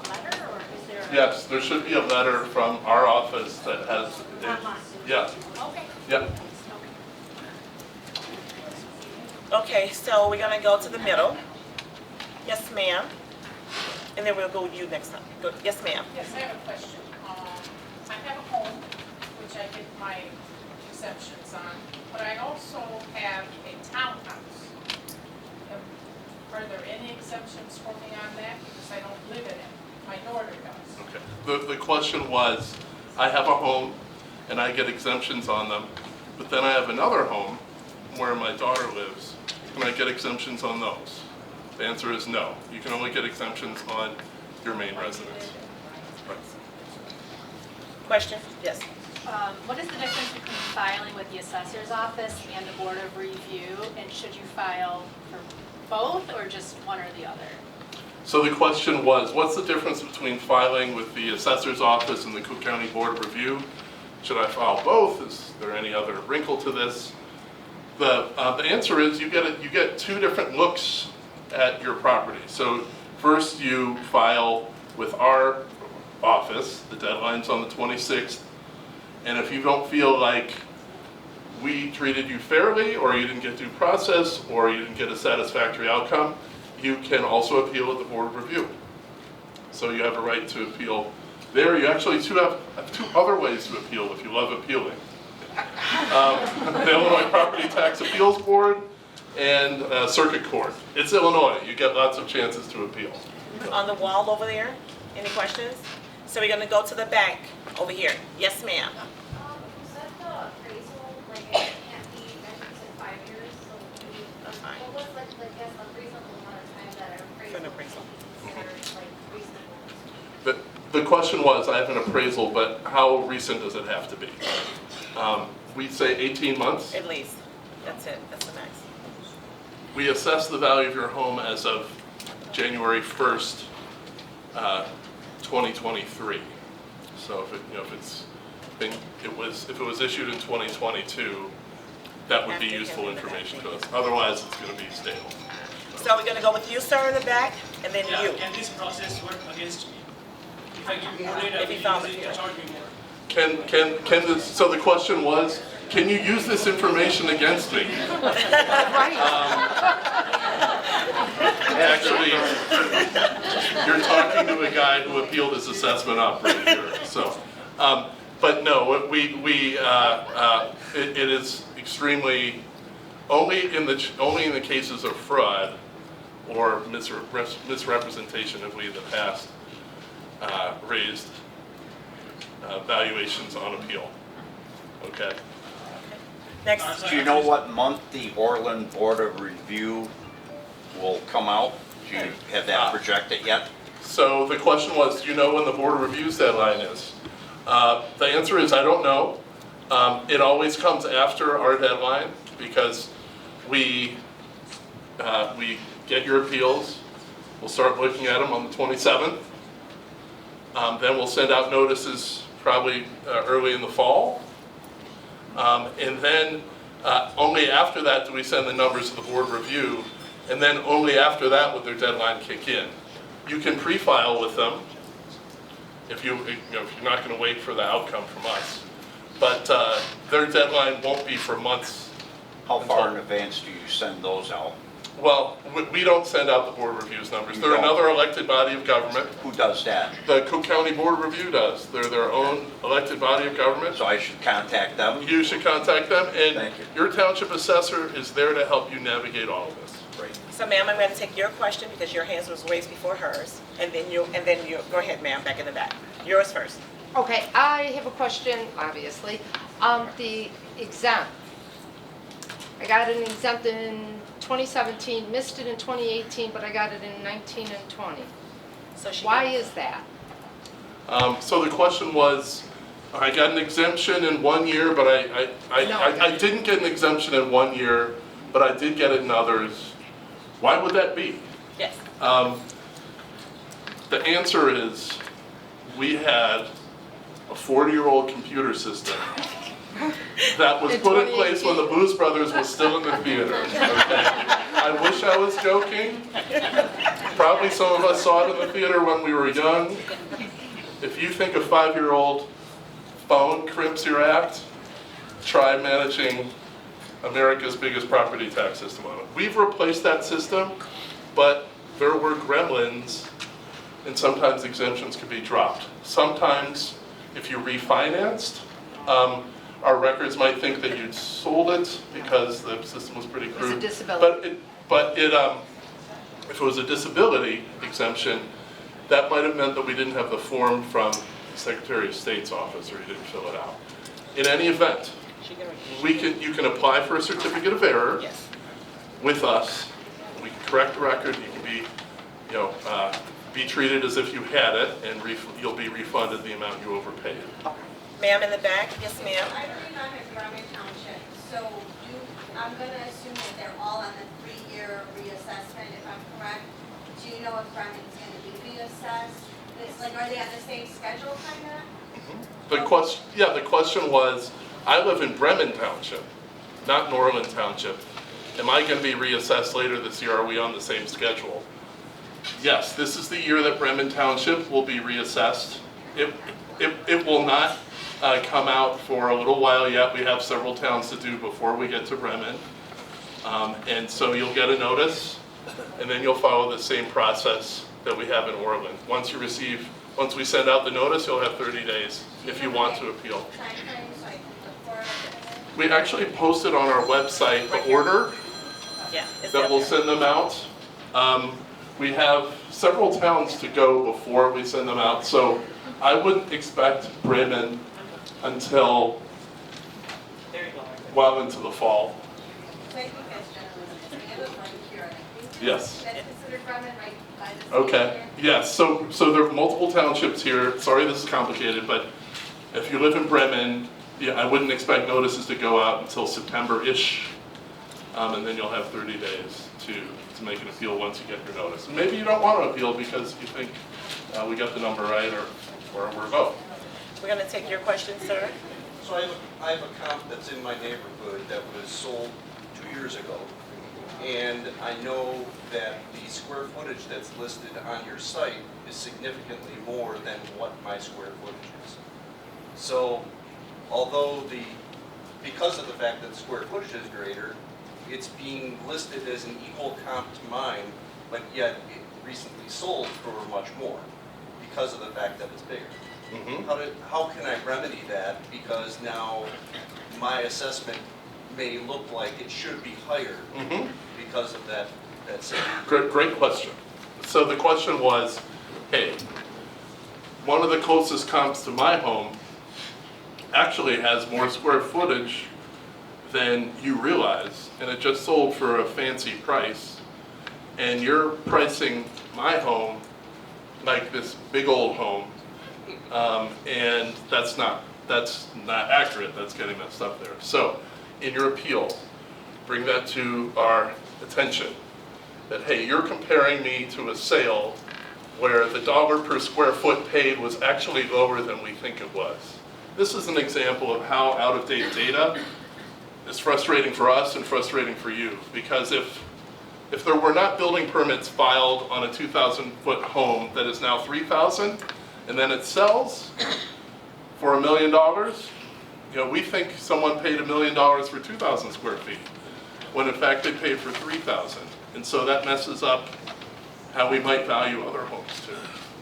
letter, or is there a... Yes, there should be a letter from our office that has it. Online. Yeah. Okay. Yeah. Okay, so we're gonna go to the middle. Yes, ma'am. And then we'll go with you next time. Yes, ma'am. Yes, I have a question. I have a home, which I get my exemptions on, but I also have a townhouse. Are there any exemptions for me on that? Because I don't live in it. My daughter does. Okay. The question was, I have a home and I get exemptions on them, but then I have another home where my daughter lives. Can I get exemptions on those? The answer is no. You can only get exemptions on your main residence. Right. Question? Yes. What is the difference between filing with the assessor's office and the board of review? And should you file for both or just one or the other? So the question was, what's the difference between filing with the assessor's office and the Cook County Board of Review? Should I file both? Is there any other wrinkle to this? The answer is you get 2 different looks at your property. So first you file with our office, the deadline's on the 26th, and if you don't feel like we treated you fairly, or you didn't get due process, or you didn't get a satisfactory outcome, you can also appeal at the Board of Review. So you have a right to appeal there. You actually have 2 other ways to appeal if you love appealing. The Illinois Property Tax Appeals Board and Circuit Court. It's Illinois. You get lots of chances to appeal. On the wall over there, any questions? So we're gonna go to the back over here. Yes, ma'am. You said the appraisal, like, it can't be measured in 5 years, so Fine. what was, like, I guess, a reasonable amount of time that an For an appraisal appraisal. can be considered, like, reasonable? The question was, I have an appraisal, but how recent does it have to be? We'd say 18 months. At least. That's it. That's the max. We assess the value of your home as of January 1st, 2023. So if it was issued in 2022, that would be useful information to us. Otherwise, it's going to be stale. So we're gonna go with you, sir, in the back, and then you. Can this process work against me? If I give more data, If he will found you it, use yeah. it to charge me more? So the question was, can you use this information against me? Actually, you're talking to a guy who appealed his assessment up right here. So, but no, it is extremely Only in the cases of fraud or misrepresentation have we in the past raised valuations on appeal. Okay. Next. Do you know what month the Orland Board of Review will come out? Do you have that projected yet? So the question was, do you know when the Board of Review's deadline is? The answer is I don't know. It always comes after our deadline because we get your appeals. We'll start looking at them on the 27th. Then we'll send out notices probably early in the fall. And then only after that do we send the numbers to the board review. And then only after that would their deadline kick in. You can pre-file with them if you're not going to wait for the outcome from us. But their deadline won't be for months. How far in advance do you send those out? Well, we don't send out the board reviews numbers. You They're don't? another elected body of government. Who does that? The Cook County Board of Review does. They're their own elected body of government. So I should contact them? You should contact them, and Thank you. your township assessor is there to help you navigate all of this. Great. So ma'am, I'm gonna take your question because your hands was raised before hers, and then you, go ahead ma'am, back in the back. Yours first. Okay, I have a question, obviously. The exempt. I got an exempt in 2017, missed it in 2018, but I got it in 19 and 20. So she. Why is that? So the question was, I got an exemption in 1 year, but I didn't get an exemption in 1 year, but I did get it in others. Why would that be? Yes. The answer is, we had a 40-year-old computer system that was put in place when the Blues Brothers was still in the theater. Okay? I wish I was joking. Probably some of us saw it in the theater when we were young. If you think a 5-year-old phone crimps your act, try managing America's biggest property tax system on it. We've replaced that system, but there were gremlins, and sometimes exemptions could be dropped. Sometimes, if you refinanced, our records might think that you'd sold it because the system was pretty crude. It's a disability. But if it was a disability exemption, that might have meant that we didn't have the form from the Secretary of State's office, or you didn't fill it out. In any event, you can apply for a certificate of error. Yes. With us. We can correct the record. You can be, be treated as if you had it, and you'll be refunded the amount you overpaid. Ma'am in the back, yes ma'am. I believe I'm in Bremen Township, so I'm gonna assume that they're all on the 3-year reassessment, if I'm correct. Do you know if Bremen's gonna be reassessed? Are they on the same schedule kinda? The question was, I live in Bremen Township, not Norland Township. Am I gonna be reassessed later this year? Are we on the same schedule? Yes, this is the year that Bremen Township will be reassessed. It will not come out for a little while yet. We have several towns to do before we get to Bremen. And so you'll get a notice, and then you'll follow the same process that we have in Orland. Once we send out the notice, you'll have 30 days if you want to appeal. We actually posted on our website the order that will send them out. We have several towns to go before we send them out, so I wouldn't expect Bremen until well into the fall. Yes. Okay. Yes. So there are multiple townships here. Sorry, this is complicated, but if you live in Bremen, I wouldn't expect notices to go out until September-ish, and then you'll have 30 days to make an appeal once you get your notice. And maybe you don't want to appeal because you think we got the number right or we're both. We're going to take your question, sir. So I have a comp that's in my neighborhood that was sold 2 years ago. And I know that the square footage that's listed on your site is significantly more than what my square footage is. So although because of the fact that the square footage is greater, it's being listed as an equal comp to mine, but yet it recently sold for much more because of the fact that it's bigger. Mm-hmm. How can I remedy that? Because now my assessment may look like it should be higher because of that safety. Great question. So the question was, hey, one of the closest comps to my home actually has more square footage than you realize, and it just sold for a fancy price, and you're pricing my home like this big old home, and that's not accurate. That's getting messed up there. So in your appeal, bring that to our attention, that hey, you're comparing me to a sale where the dollar per square foot paid was actually lower than we think it was. This is an example of how out-of-date data is frustrating for us and frustrating for you, because if there were not building permits filed on a 2,000-foot home that is now 3,000, and then it sells for $1 million, we think someone paid $1 million for 2,000 square feet, when in fact they paid for 3,000. And so that messes up how we might value other homes too.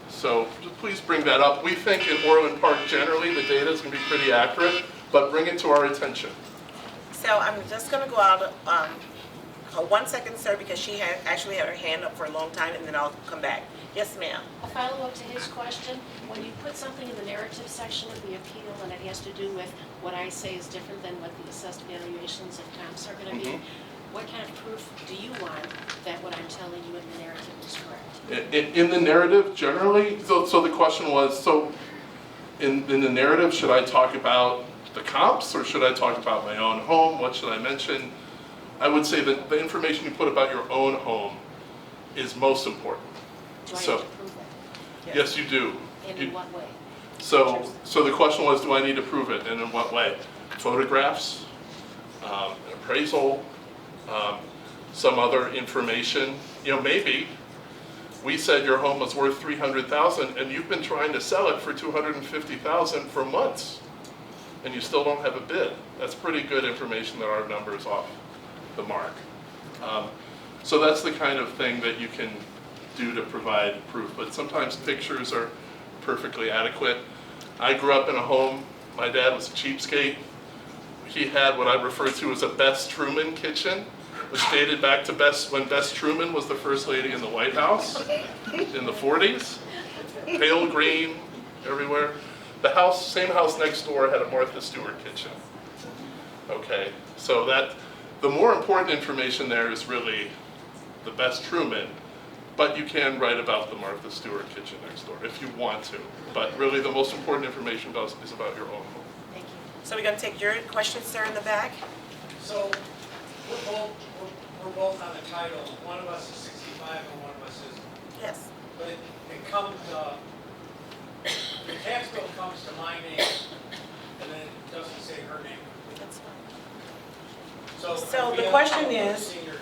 So just please bring that up. We think in Orland Park generally the data is going to be pretty accurate, but bring it to our attention. So I'm just going to go out 1 second, sir, because she actually had her hand up for a long time, and then I'll come back. Yes, ma'am. A follow-up to his question, when you put something in the narrative section of the appeal and it has to do with what I say is different than what the assessed valuations of comps are going to be, what kind of proof do you want that what I'm telling you in the narrative is correct? In the narrative, generally, so the question was, so in the narrative, should I talk about the comps or should I talk about my own home? What should I mention? I would say that the information you put about your own home is most important. Do I have to prove that? Yes, you do. And in what way? So the question was, do I need to prove it, and in what way? Photographs, an appraisal, some other information. Maybe we said your home was worth $300,000, and you've been trying to sell it for $250,000 for months, and you still don't have a bid. That's pretty good information that our number is off the mark. So that's the kind of thing that you can do to provide proof, but sometimes pictures are perfectly adequate. I grew up in a home, my dad was a cheapskate. He had what I refer to as a Bess Truman kitchen, which dated back to when Bess Truman was the first lady in the White House in the 40s. Pale green everywhere. The same house next door had a Martha Stewart kitchen. Okay, so the more important information there is really the Bess Truman, but you can write about the Martha Stewart kitchen next door if you want to. But really the most important information is about your own home. Thank you. So we're going to take your question, sir, in the back. So we're both on the title. One of us is 65 and one of us isn't. Yes. But it comes, the tax bill comes to my name, and then it doesn't say her name. That's fine. So the question is, senior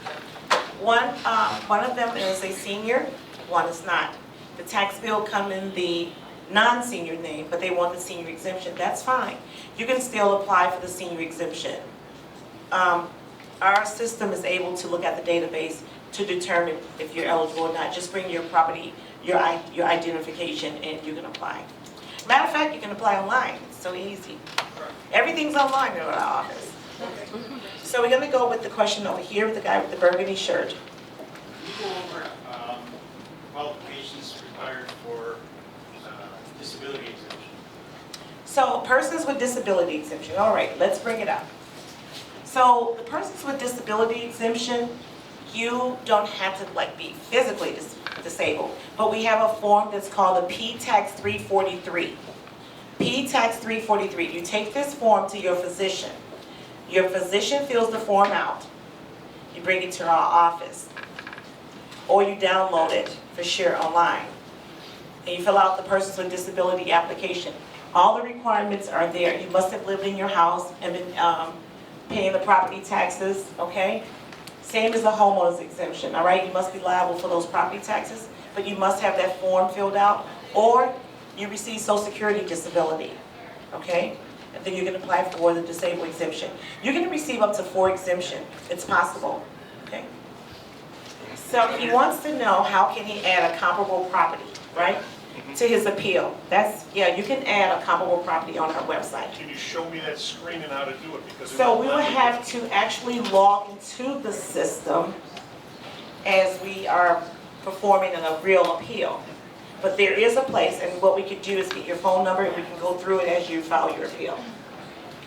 one of them is a senior, one is not. The tax bill come in the non-senior name, but they want the senior exemption. That's fine. You can still apply for the senior exemption. Our system is able to look at the database to determine if you're eligible or not. Just bring your property, your identification, and you can apply. Matter of fact, you can apply online. It's so easy. Everything's online in our office. So we're going to go with the question over here with the guy with the burgundy shirt. Can you go over qualifications required for disability exemption? So persons with disability exemption. All right, let's bring it up. So the persons with disability exemption, you don't have to be physically disabled, but we have a form that's called a P-Tax 343. P-Tax 343. You take this form to your physician. Your physician fills the form out. You bring it to our office, or you download it for sure online, and you fill out the persons with disability application. All the requirements are there. You must have lived in your house and been paying the property taxes, okay? Same as the homeowner's exemption, all right? You must be liable for those property taxes, but you must have that form filled out, or you receive Social Security disability, okay? And then you can apply for the disabled exemption. You're going to receive up to 4 exemptions. It's possible, okay? So he wants to know how can he add a comparable property, right, to his appeal. That's, yeah, you can add a comparable property on our website. Can you show me that screen and how to do it? Because it So will we not will let me- have to actually log into the system as we are performing a real appeal. But there is a place, and what we could do is get your phone number and we can go through it as you file your appeal.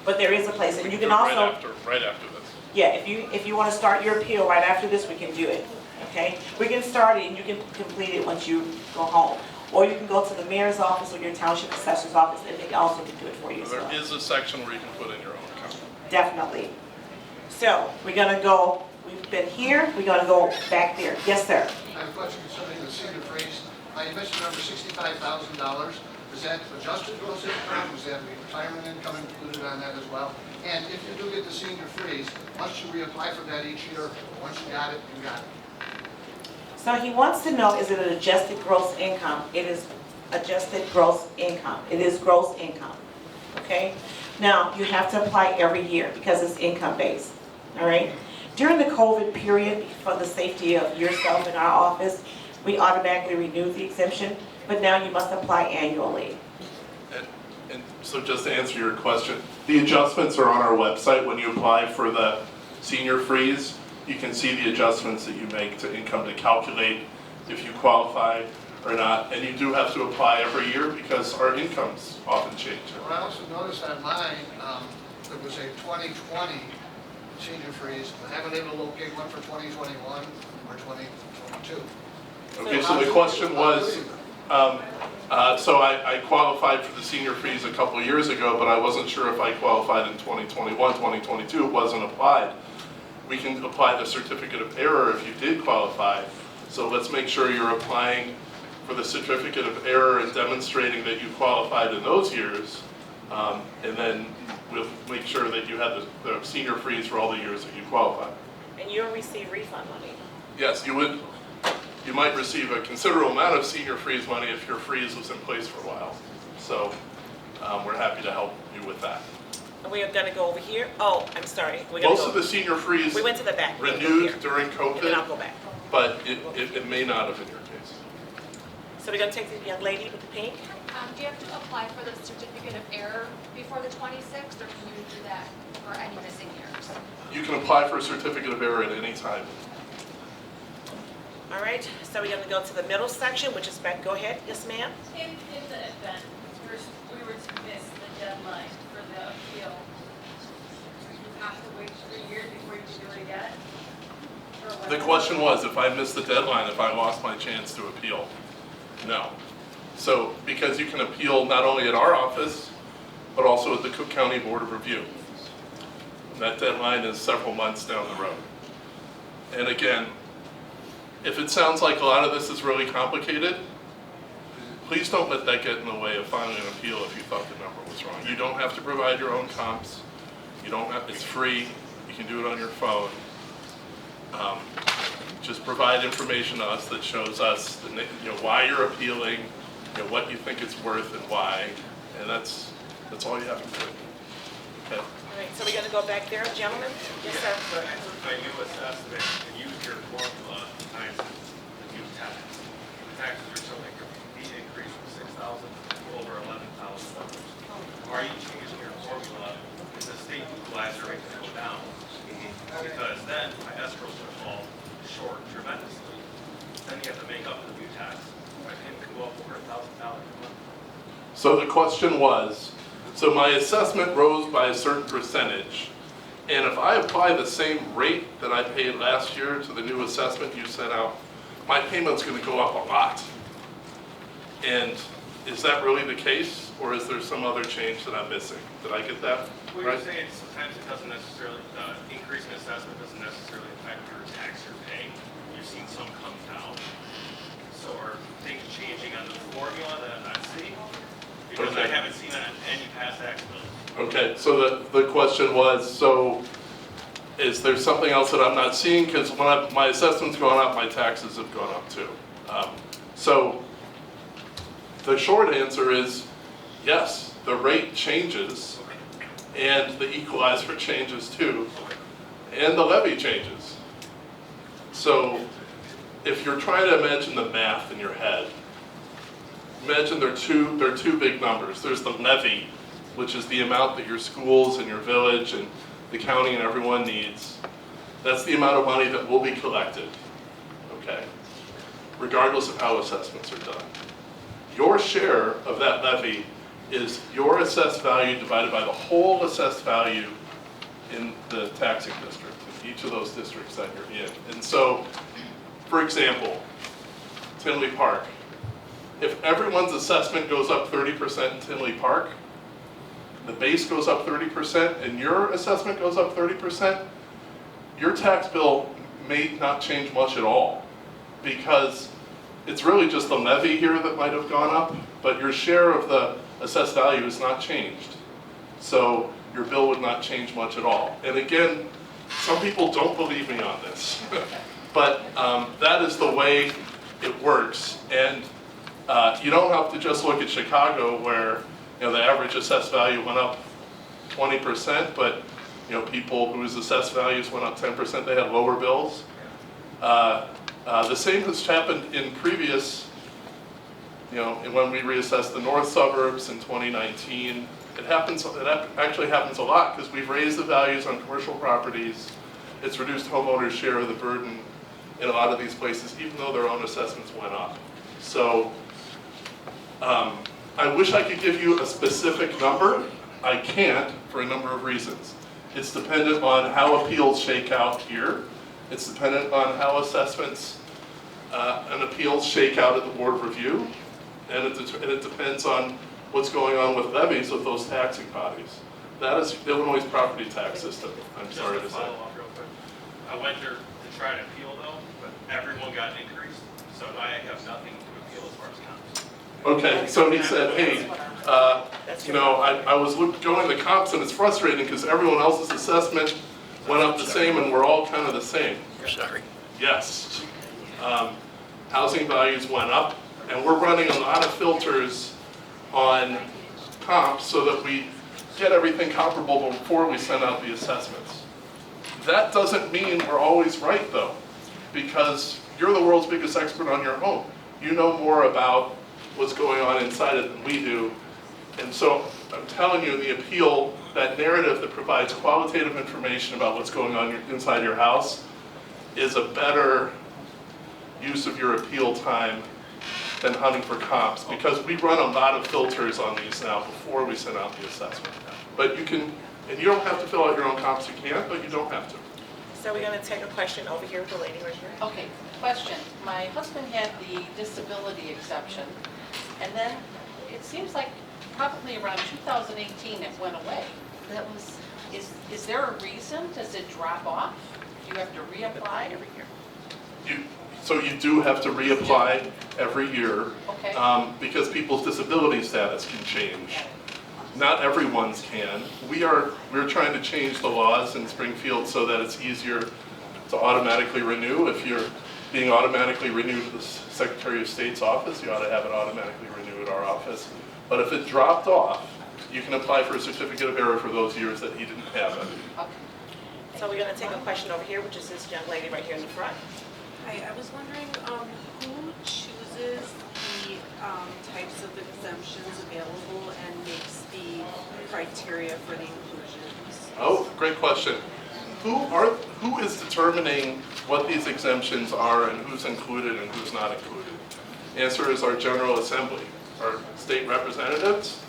But there is a place, and you can Do it also, right after this. yeah, if you want to start your appeal right after this, we can do it, okay? We can start it and you can complete it once you go home. Or you can go to the mayor's office or your township assessor's office, and they also can do it for you as well. There is a section where you can put in your own account. Definitely. So, we're gonna go, we've been here, we're gonna go back there. Yes, sir. I have a question concerning the senior freeze. You mentioned number $65,000. Is that adjusted gross income? Is that retirement income included on that as well? And if you do get the senior freeze, must you reapply for that each year? Once you got it, you got it. So he wants to know, is it an adjusted gross income? It is adjusted gross income. It is gross income, okay? Now, you have to apply every year because it's income-based, all right? During the COVID period, for the safety of yourself in our office, we automatically renewed the exemption, but now you must apply annually. And so just to answer your question, the adjustments are on our website. When you apply for the senior freeze, you can see the adjustments that you make to income to calculate if you qualify or not. And you do have to apply every year because our incomes often change. What I also noticed on mine, there was a 2020 senior freeze. I haven't been able to locate one for 2021 or 2022. Okay, so the question was, so I qualified for the senior freeze a couple of years ago, but I wasn't sure if I qualified in 2021, 2022, it wasn't applied. We can apply the certificate of error if you did qualify. So let's make sure you're applying for the certificate of error and demonstrating that you qualified in those years. And then we'll make sure that you had the senior freeze for all the years that you qualified. And you'll receive refund money. Yes, you would. You might receive a considerable amount of senior freeze money if your freeze was in place for a while. So we're happy to help you with that. And we are gonna go over here. Oh, I'm sorry. We're gonna Most go- of the senior freeze We went to the back. We're gonna go renewed here. during And then I'll COVID, go back. but it may not have in your case. So we're gonna take the young lady with the pink. Do you have to apply for the certificate of error before the 26th, or can you do that for any missing years? You can apply for a certificate of error at any time. All right, so we're gonna go to the middle section, which is back. Go ahead. Yes, ma'am. In the event we were to miss the deadline for the appeal, do you have to wait 3 years before you can do it again? The question was, if I missed the deadline, if I lost my chance to appeal? No. So, because you can appeal not only at our office, but also at the Cook County Board of Review. That deadline is several months down the road. And again, if it sounds like a lot of this is really complicated, please don't let that get in the way of filing an appeal if you thought the number was wrong. You don't have to provide your own comps. You don't have, it's free. You can do it on your phone. Just provide information to us that shows us why you're appealing, what you think it's worth and why, and that's all you have to do. Okay. All right, so we're gonna go back there, gentlemen. Yes, sir. When you assess it and use your formula times the new tax, the taxes are showing the increase from 6,000 to over 11,000. Are you changing your formula? Is the state equalizer rate to go down? Because then my escrow is going to fall short tremendously. Then you have to make up the new tax. My payment can go up over $1,000 a month. So the question was, so my assessment rose by a certain percentage, and if I apply the same rate that I paid last year to the new assessment you sent out, my payment's going to go up a lot. And is that really the case, or is there some other change that I'm missing? Did I get that Well, right? you're saying sometimes it doesn't necessarily, increase in assessment doesn't necessarily affect your tax you're paying. You've seen some come down. So are things changing on the formula that I'm not seeing? Because I Okay. haven't seen that in any past tax bills. Okay, so the question was, so is there something else that I'm not seeing? Because when my assessment's gone up, my taxes have gone up too. So the short answer is yes, the rate changes and the equalizer changes too, and the levy changes. So if you're trying to imagine the math in your head, imagine there are two big numbers. There's the levy, which is the amount that your schools and your village and the county and everyone needs. That's the amount of money that will be collected, okay? Regardless of how assessments are done. Your share of that levy is your assessed value divided by the whole assessed value in the taxing district, in each of those districts that you're in. And so, for example, Tinley Park. If everyone's assessment goes up 30% in Tinley Park, the base goes up 30%, and your assessment goes up 30%, your tax bill may not change much at all, because it's really just the levy here that might have gone up, but your share of the assessed value is not changed. So your bill would not change much at all. And again, some people don't believe me on this, but that is the way it works. And you don't have to just look at Chicago, where the average assessed value went up 20%, but people whose assessed values went up 10%, they had lower bills. The same has happened in previous, when we reassessed the north suburbs in 2019. It actually happens a lot because we've raised the values on commercial properties. It's reduced homeowners' share of the burden in a lot of these places, even though their own assessments went up. So I wish I could give you a specific number. I can't for a number of reasons. It's dependent on how appeals shake out here. It's dependent on how assessments and appeals shake out at the Board of Review. And it depends on what's going on with levies of those taxing bodies. That is Illinois' property tax system, I'm sorry to say. Follow up real quick. I went there to try to appeal though, but everyone got an increase, so I have nothing to appeal as far as comps. Okay, so he said, hey, I was going to comps and it's frustrating because everyone else's assessment went up the same and we're all kind of the same. Sorry. Yes. Housing values went up, and we're running a lot of filters on comps so that we get everything comparable before we send out the assessments. That doesn't mean we're always right though, because you're the world's biggest expert on your home. You know more about what's going on inside it than we do. And so I'm telling you, in the appeal, that narrative that provides qualitative information about what's going on inside your house is a better use of your appeal time than hunting for comps, because we run a lot of filters on these now before we send out the assessment. But you can, and you don't have to fill out your own comps, you can, but you don't have to. So we're gonna take a question over here with the lady right here. Okay, question. My husband had the disability exception, and then it seems like probably around 2018 it went away. Is there a reason? Does it drop off? Do you have to reapply every year? So you do have to reapply every year, Okay. because people's disability status can change. Not everyone's can. We're trying to change the laws in Springfield so that it's easier to automatically renew. If you're being automatically renewed at the Secretary of State's office, you ought to have it automatically renewed at our office. But if it dropped off, you can apply for a certificate of error for those years that he didn't have it. So we're gonna take a question over here, which is this young lady right here in the front. Hi, I was wondering who chooses the types of exemptions available and makes the criteria for the inclusions? Oh, great question. Who is determining what these exemptions are and who's included and who's not included? Answer is our General Assembly. Our state representatives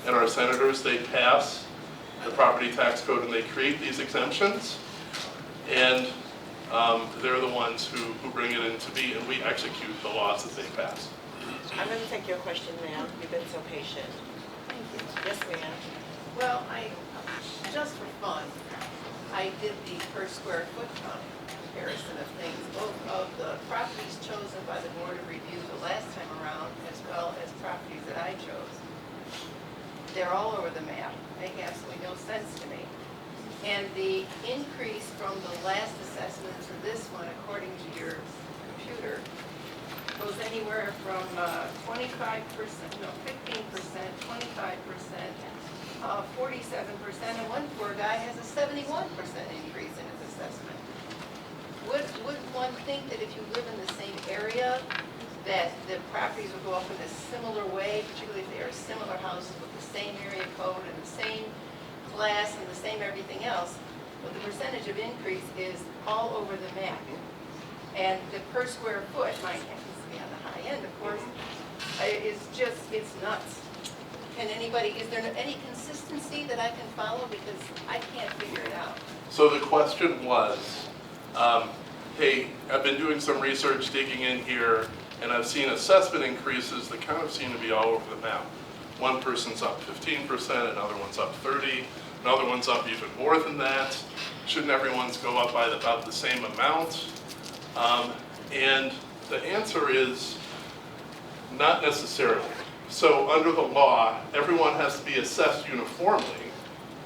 and our senators, they pass the property tax code and they create these exemptions. And they're the ones who bring it into being, and we execute the laws that they pass. I'm gonna take your question, ma'am. You've been so patient. Thank you. Yes, ma'am. Well, just for fun, I did the per square foot comparison of things, both of the properties chosen by the Board of Review the last time around, as well as properties that I chose. They're all over the map. Make absolutely no sense to me. And the increase from the last assessment to this one, according to your computer, goes anywhere from 25%, no, 15%, 25%, 47%, and one poor guy has a 71% increase in his assessment. Would one think that if you live in the same area, that the properties will go up in a similar way, particularly if they are similar houses with the same area code and the same class and the same everything else, but the percentage of increase is all over the map. And the per square foot, mine happens to be on the high end, of course, it's nuts. Can anybody, is there any consistency that I can follow? Because I can't figure it out. So the question was, hey, I've been doing some research digging in here, and I've seen assessment increases that kind of seem to be all over the map. One person's up 15%, another one's up 30%, another one's up even more than that. Shouldn't everyone's go up by about the same amount? And the answer is not necessarily. So under the law, everyone has to be assessed uniformly.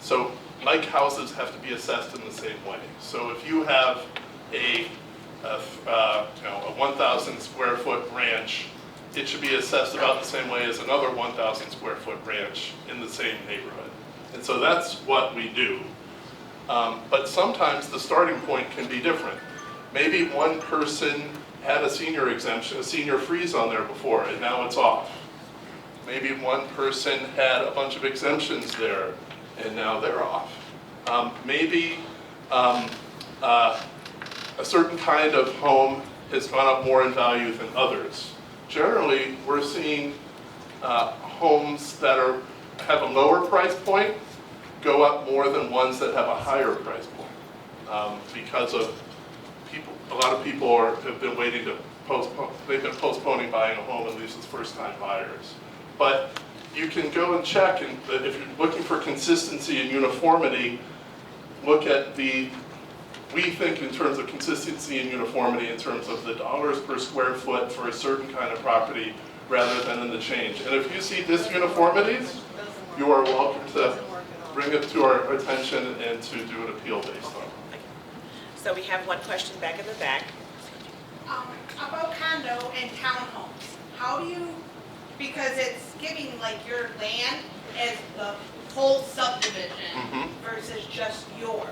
So like houses have to be assessed in the same way. So if you have a 1,000 square foot ranch, it should be assessed about the same way as another 1,000 square foot ranch in the same neighborhood. And so that's what we do. But sometimes the starting point can be different. Maybe one person had a senior exemption, a senior freeze on there before, and now it's off. Maybe one person had a bunch of exemptions there, and now they're off. Maybe a certain kind of home has gone up more in value than others. Generally, we're seeing homes that have a lower price point go up more than ones that have a higher price point because of a lot of people have been waiting to postpone. They've been postponing buying a home, at least as first-time buyers. But you can go and check, and if you're looking for consistency and uniformity, look at we think in terms of consistency and uniformity in terms of the dollars per square foot for a certain kind of property rather than in the change. And if you see disuniformities, you are welcome to bring it to our attention and to do an appeal based on it. So we have one question back in the back. About condo and townhomes, how do you, because it's giving like your land as the whole subdivision versus just yours.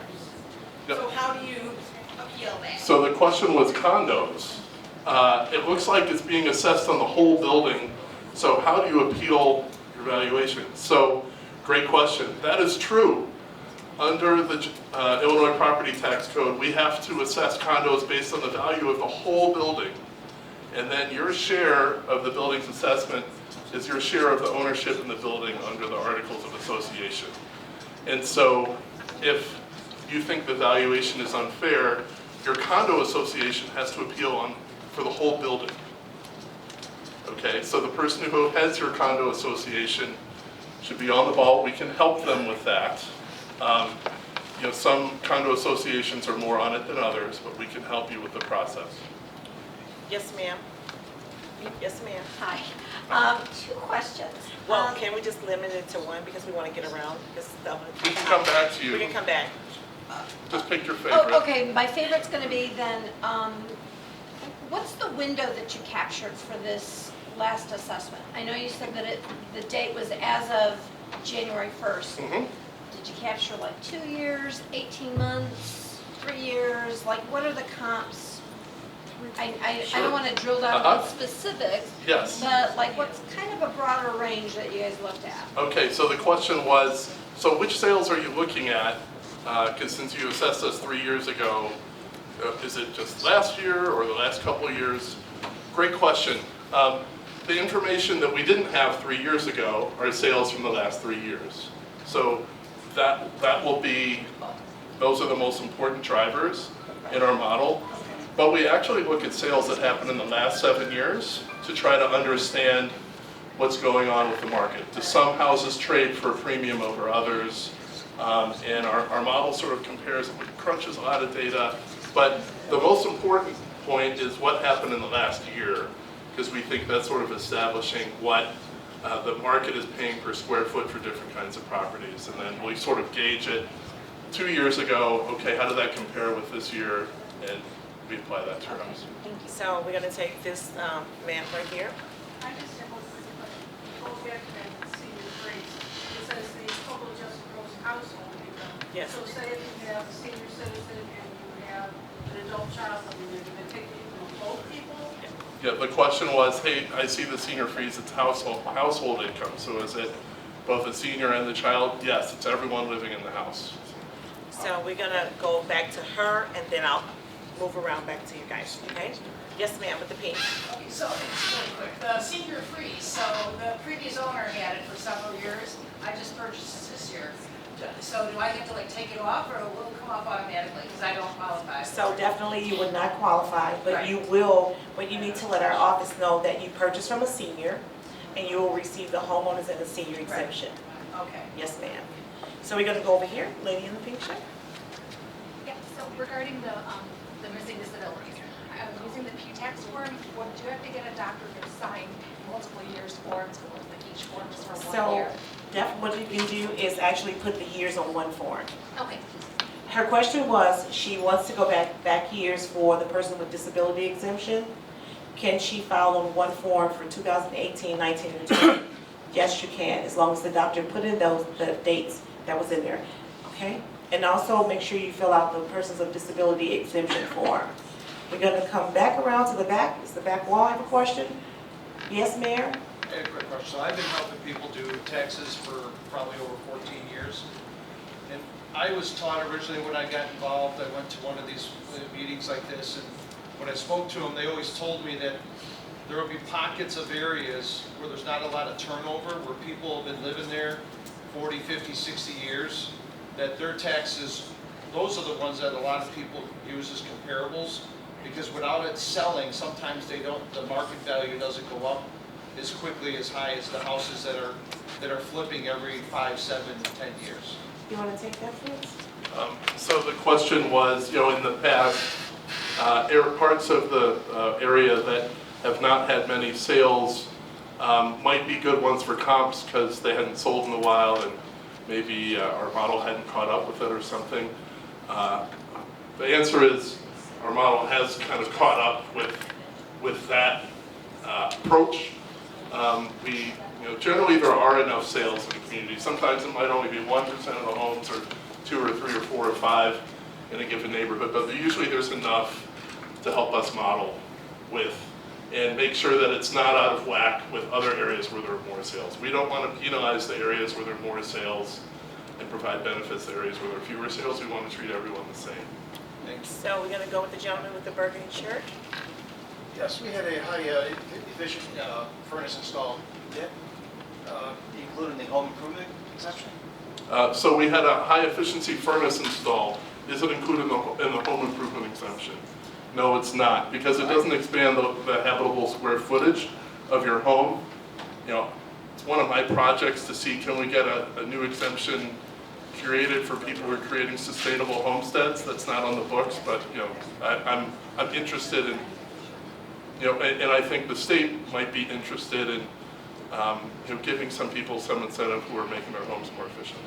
Yep. So how do you appeal that? So the question was condos. It looks like it's being assessed on the whole building. So how do you appeal your valuation? So great question. That is true. Under the Illinois Property Tax Code, we have to assess condos based on the value of the whole building. And then your share of the building's assessment is your share of the ownership in the building under the Articles of Association. And so if you think the valuation is unfair, your condo association has to appeal for the whole building. Okay, so the person who heads your condo association should be on the ball. We can help them with that. Some condo associations are more on it than others, but we can help you with the process. Yes, ma'am. Yes, ma'am. Hi. 2 questions. Well, can we just limit it to one because we want to get around this stuff? We can come back to you. We can come back. Just pick your favorite. Oh, okay, my favorite's gonna be then, what's the window that you captured for this last assessment? I know you said that the date was as of January 1st. Did you capture like 2 years, 18 months, 3 years? Like, what are the comps? I don't want to drill down on specifics. Yes. But like, what's kind of a broader range that you guys looked at? Okay, so the question was, so which sales are you looking at? Because since you assessed us 3 years ago, is it just last year or the last couple of years? Great question. The information that we didn't have 3 years ago are sales from the last 3 years. So that will be, those are the most important drivers in our model. But we actually look at sales that happened in the last 7 years to try to understand what's going on with the market. Do some houses trade for a premium over others? And our model sort of compares, it crunches a lot of data. But the most important point is what happened in the last year, because we think that's sort of establishing what the market is paying per square foot for different kinds of properties. And then we sort of gauge it 2 years ago, okay, how did that compare with this year? And we apply that to our house. So we're going to take this man right here. I just have one quick question. Go back to that senior phrase. It says the total adjusted gross household income. Yes. So say if you have a senior citizen and you have an adult child, I mean, you're going to take the income of both people? Yeah, the question was, hey, I see the senior freeze, it's household income, so is it both the senior and the child? Yes, it's everyone living in the house. So we're gonna go back to her, and then I'll move around back to you guys, okay? Yes, ma'am, with the pink. Okay, so it's really quick. The senior freeze, so the previous owner had it for several years. I just purchased it this year. So do I have to like take it off or will it come off automatically? Because I don't qualify. So definitely you would not qualify, but Right. you will, but you need to let our office know that you purchased from a senior, and you will receive the homeowners and the senior exemption. Okay. Yes, ma'am. So we're gonna go over here, lady in the pink shirt. Yeah, so regarding the missing disabilities, I'm using the P-tax form, or do you have to get a doctor to sign multiple years forms, or like each form is for 1 So year? what you can do is actually put the years on one form. Okay, Her question was, she wants to go back years for the person with disability exemption. Can she file on one form for 2018, 19, and 20? Yes, you can, as long as the doctor put in the dates that was in there, okay? And also make sure you fill out the persons with disability exemption form. We're gonna come back around to the back. Is the back wall have a question? Yes, Mayor? I have a quick question. So I've been helping people do taxes for probably over 14 years. And I was taught originally when I got involved, I went to one of these meetings like this, and when I spoke to them, they always told me that there will be pockets of areas where there's not a lot of turnover, where people have been living there 40, 50, 60 years, that their taxes, those are the ones that a lot of people use as comparables, because without it selling, sometimes they don't, the market value doesn't go up as quickly as high as the houses that are flipping every 5, 7, 10 years. You wanna take that, please? So the question was, in the past, parts of the area that have not had many sales might be good ones for comps because they hadn't sold in a while and maybe our model hadn't caught up with it or something. The answer is our model has kind of caught up with that approach. Generally there are enough sales in the community. Sometimes it might only be 1% of the homes or 2 or 3 or 4 or 5 in a given neighborhood, but usually there's enough to help us model with and make sure that it's not out of whack with other areas where there are more sales. We don't want to penalize the areas where there are more sales and provide benefits to areas where there are fewer sales. We want to treat everyone the same. Thanks. So we're gonna go with the gentleman with the burgundy shirt. Yes, we had a high efficient furnace installed. Did including the home improvement exemption? So we had a high efficiency furnace installed. Is it included in the home improvement exemption? No, it's not, because it doesn't expand the habitable square footage of your home. It's one of my projects to see, can we get a new exemption created for people who are creating sustainable homesteads? That's not on the books, but I'm interested in, and I think the state might be interested in giving some people some incentive who are making their homes more efficient.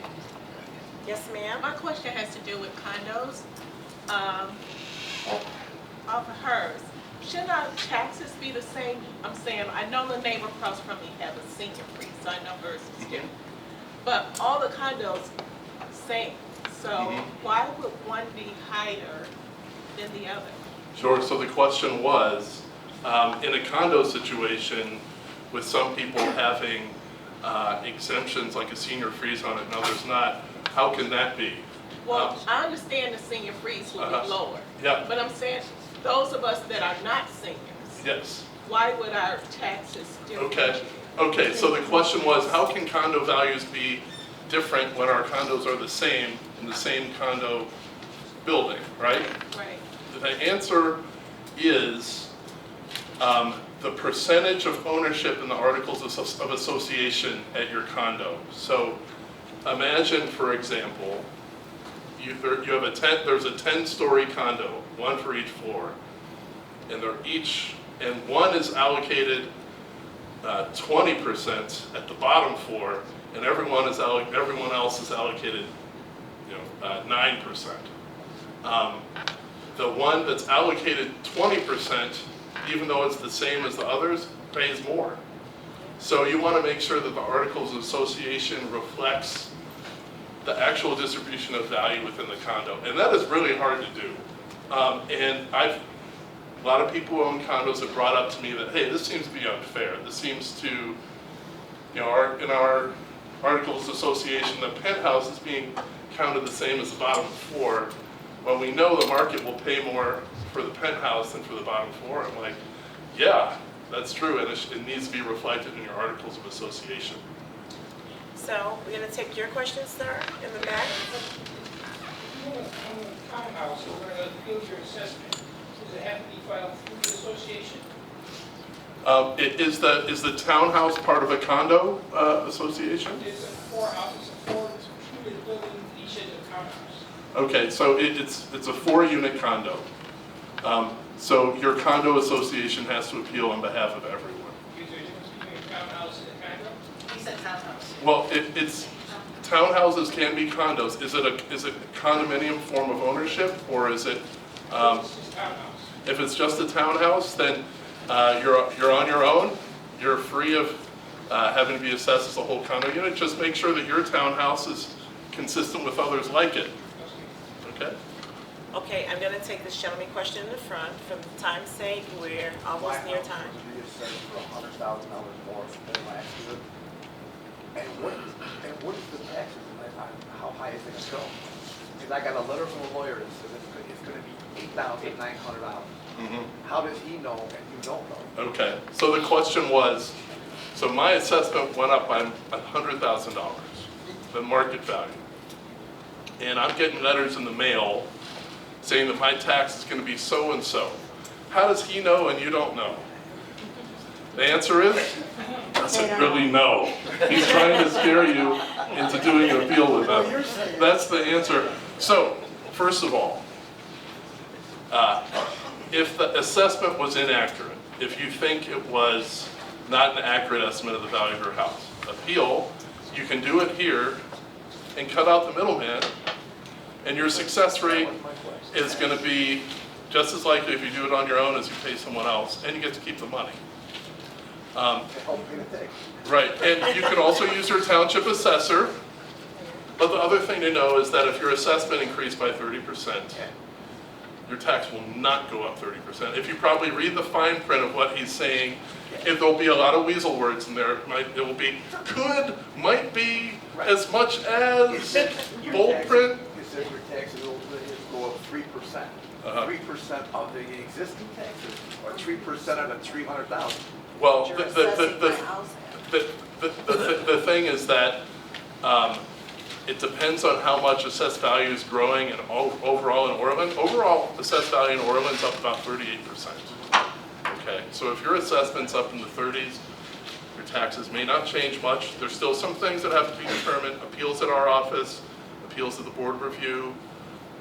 Yes, ma'am? My question has to do with condos, of hers. Should our taxes be the same? I'm saying, I know the neighbor across from me has a senior freeze, so I know hers is different. But all the condos, same. So why would one be higher than the other? Sure, so the question was, in a condo situation, with some people having exemptions like a senior freeze on it and others not, how can that be? Well, I understand the senior freeze will be lower. Yeah. But I'm saying, those of us that are not seniors, Yes. why would our taxes still Okay. Okay, so the question was, how can condo values be different when our condos are the same in the same condo building, right? Right. The answer is the percentage of ownership in the articles of association at your condo. So imagine, for example, there's a 10-story condo, one for each floor, and one is allocated 20% at the bottom floor, and everyone else is allocated 9%. The one that's allocated 20%, even though it's the same as the others, pays more. So you want to make sure that the Articles of Association reflects the actual distribution of value within the condo. And that is really hard to do. And A lot of people who own condos have brought up to me that, hey, this seems to be unfair. This seems to, in our Articles of Association, the penthouse is being counted the same as the bottom floor, when we know the market will pay more for the penthouse than for the bottom floor. I'm like, yeah, that's true, and it needs to be reflected in your Articles of Association. So we're gonna take your questions, sir, in the back. On the townhouse, we're going to build your assessment. Does it have to be filed through the association? Is the townhouse part of a condo association? It's a four-unit building, each is a townhouse. Okay, so it's a 4-unit condo. So your condo association has to appeal on behalf of everyone. Is there a difference between a townhouse and a condo? He said townhouse. Well, it's townhouses can be condos. Is it a condominium form of ownership, or is it? It's just townhouse. If it's just a townhouse, then you're on your own. You're free of having to be assessed as a whole condo unit. Just make sure that your townhouse is consistent with others like it. Okay? Okay, I'm gonna take this gentleman question in the front. For time's sake, we're almost near time. For $100,000 more than last year. And what is the taxes, how high is it gonna go? Because I got a letter from a lawyer that says it's gonna be $8,900. How does he know and you don't know? Okay, so the question was, so my assessment went up by $100,000, the market value. And I'm getting letters in the mail saying that my tax is going to be so-and-so. How does he know and you don't know? The answer is, doesn't really know. He's trying to scare you into doing an appeal with them. That's the answer. So, first of all, if the assessment was inaccurate, if you think it was not an accurate estimate of the value of your house, appeal, you can do it here and cut out the middleman, and your success rate is going to be just as likely if you do it on your own as you pay someone else, and you get to keep the money. Right, and you can also use your township assessor, but the other thing to know is that if your assessment increased by 30%, your tax will not go up 30%. If you probably read the fine print of what he's saying, if there'll be a lot of weasel words in there, it will be could, might be, as much as, bold print. It says your taxes will go up 3%. 3% of the existing taxes, or 3% of the 300,000. Well, the thing is that it depends on how much assessed value is growing and overall in Orland. Overall assessed value in Orland's up about 38%. Okay, so if your assessment's up in the 30s, your taxes may not change much. There's still some things that have to be determined. Appeals at our office, appeals at the board review.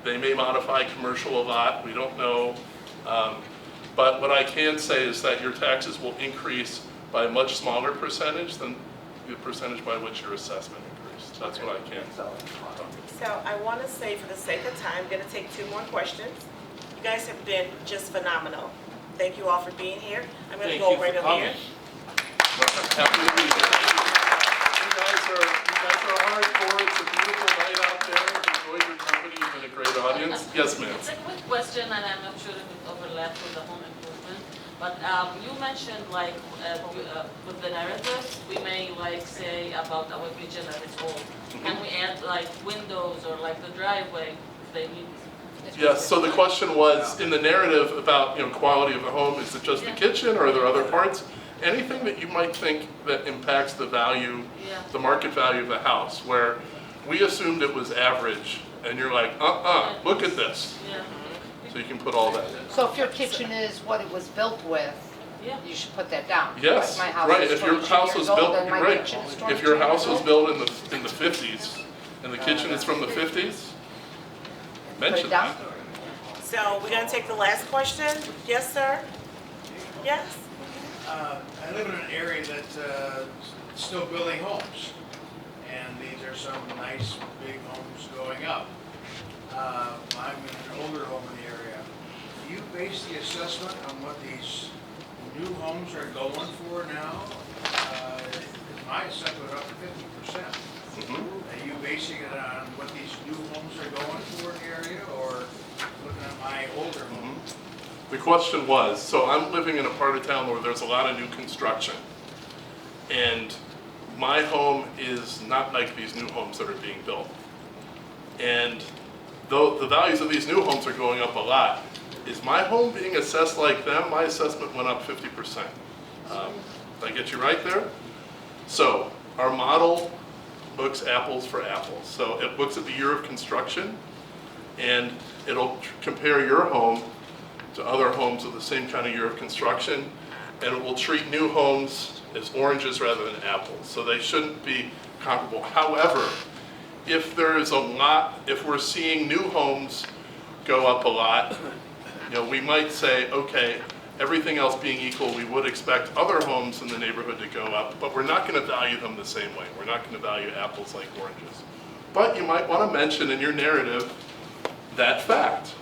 They may modify commercial a lot, we don't know. But what I can say is that your taxes will increase by a much smaller percentage than the percentage by which your assessment increased. That's what I can. So I want to say, for the sake of time, I'm going to take 2 more questions. You guys have been just phenomenal. Thank you all for being here. I'm going to go right over here. Happy to be here. You guys are hardcore. It's a beautiful night out there. Enjoyed your company. You've been a great audience. Yes, ma'am. It's a quick question, and I'm not sure if it overlaps with the home improvement. But you mentioned, like, with the narratives, we may, like, say about our kitchen that it's old. Can we add, like, windows or, like, the driveway if they need? Yes, so the question was, in the narrative about, quality of the home, is it just the kitchen, or are there other parts? Anything that you might think that impacts the value, the market value of the house, where we assumed it was average, and you're like, look at this. So you can put all that in. So if your kitchen is what it was built with, you should put that down. Yes, Like my house right, is if your 22 house years was old built, and my right, kitchen is if your 22 house years was old, built in the 50s, and the kitchen is from the 50s, mention that. So we're going to take the last question. Yes, sir? Yes? I live in an area that's still building homes, and these are some nice big homes going up. I'm in an older home in the area. Do you base the assessment on what these new homes are going for now? My assessment went up to 50%. Are you basing it on what these new homes are going for in the area, or looking at my older home? The question was, so I'm living in a part of town where there's a lot of new construction. And my home is not like these new homes that are being built. And though the values of these new homes are going up a lot, is my home being assessed like them? My assessment went up 50%. Did I get you right there? So our model looks apples for apples. So it looks at the year of construction, and it'll compare your home to other homes with the same kind of year of construction, and it will treat new homes as oranges rather than apples. So they shouldn't be comparable. However, if there is a lot, if we're seeing new homes go up a lot, we might say, okay, everything else being equal, we would expect other homes in the neighborhood to go up, but we're not going to value them the same way. We're not going to value apples like oranges. But you might want to mention in your narrative that fact.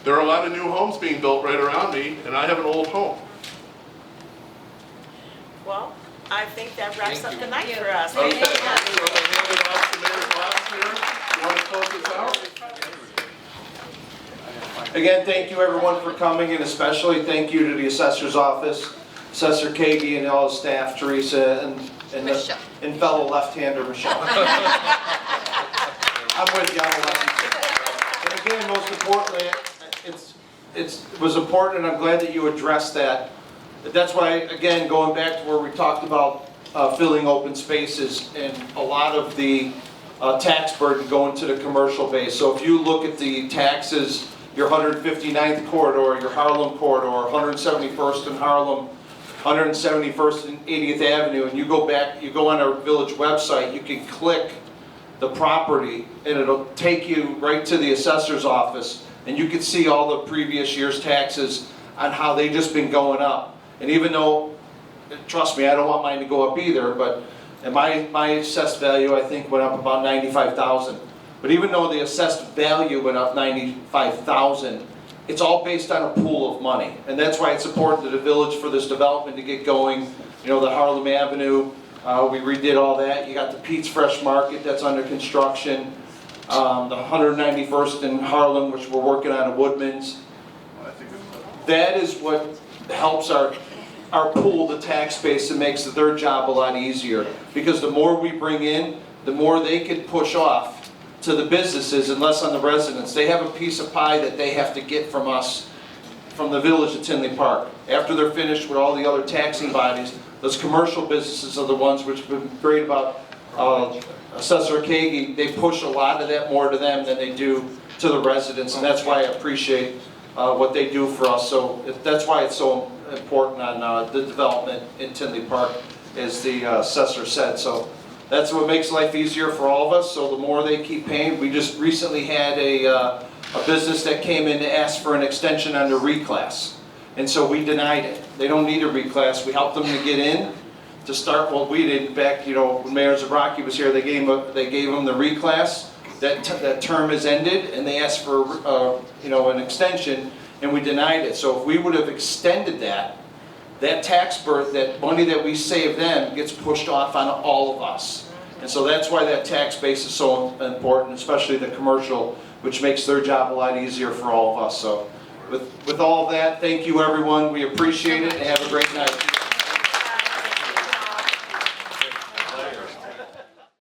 There are a lot of new homes being built right around me, and I have an old home. Well, I think that wraps up the night for us. Okay, so we'll hand it off to Mayor Glass here. You want to close this out? Again, thank you everyone for coming, and especially thank you to the Assessor's Office, Assessor Kagi and all his staff, Teresa, and fellow left-hander Michelle. I'm with you, I'm a lefty. And again, most importantly, it was important, and I'm glad that you addressed that. That's why, again, going back to where we talked about filling open spaces and a lot of the tax burden going to the commercial base. So if you look at the taxes, your 159th corridor, your Harlem corridor, 171st in Harlem, 171st and 80th Avenue, and you go back, you go on our village website, you can click the property and it'll take you right to the assessor's office, and you can see all the previous year's taxes on how they've just been going up. And even though, trust me, I don't want mine to go up either, but and my assessed value I think went up about $95,000. But even though the assessed value went up $95,000, it's all based on a pool of money. And that's why it's important to the village for this development to get going. The Harlem Avenue, we redid all that. You got the Pete's Fresh Market that's under construction. The 191st in Harlem, which we're working on at Woodman's. That is what helps our pool, the tax base, and makes their job a lot easier. Because the more we bring in, the more they can push off to the businesses and less on the residents. They have a piece of pie that they have to get from us, from the village of Tinley Park. After they're finished with all the other taxing bodies, those commercial businesses are the ones which have been great about Assessor Kagi. They push a lot of that more to them than they do to the residents, and that's why I appreciate what they do for us. So that's why it's so important on the development in Tinley Park, as the assessor said. So that's what makes life easier for all of us. So the more they keep paying, we just recently had a business that came in to ask for an extension on their reclass, and so we denied it. They don't need a reclass. We helped them to get in to start what we did back. When Mayor Zabraki was here, they gave them the reclass. That term has ended, and they asked for an extension, and we denied it. So if we would have extended that tax burden, that money that we save them, gets pushed off on all of us. And so that's why that tax base is so important, especially the commercial, which makes their job a lot easier for all of us. So with all of that, thank you everyone. We appreciate it, and have a great night.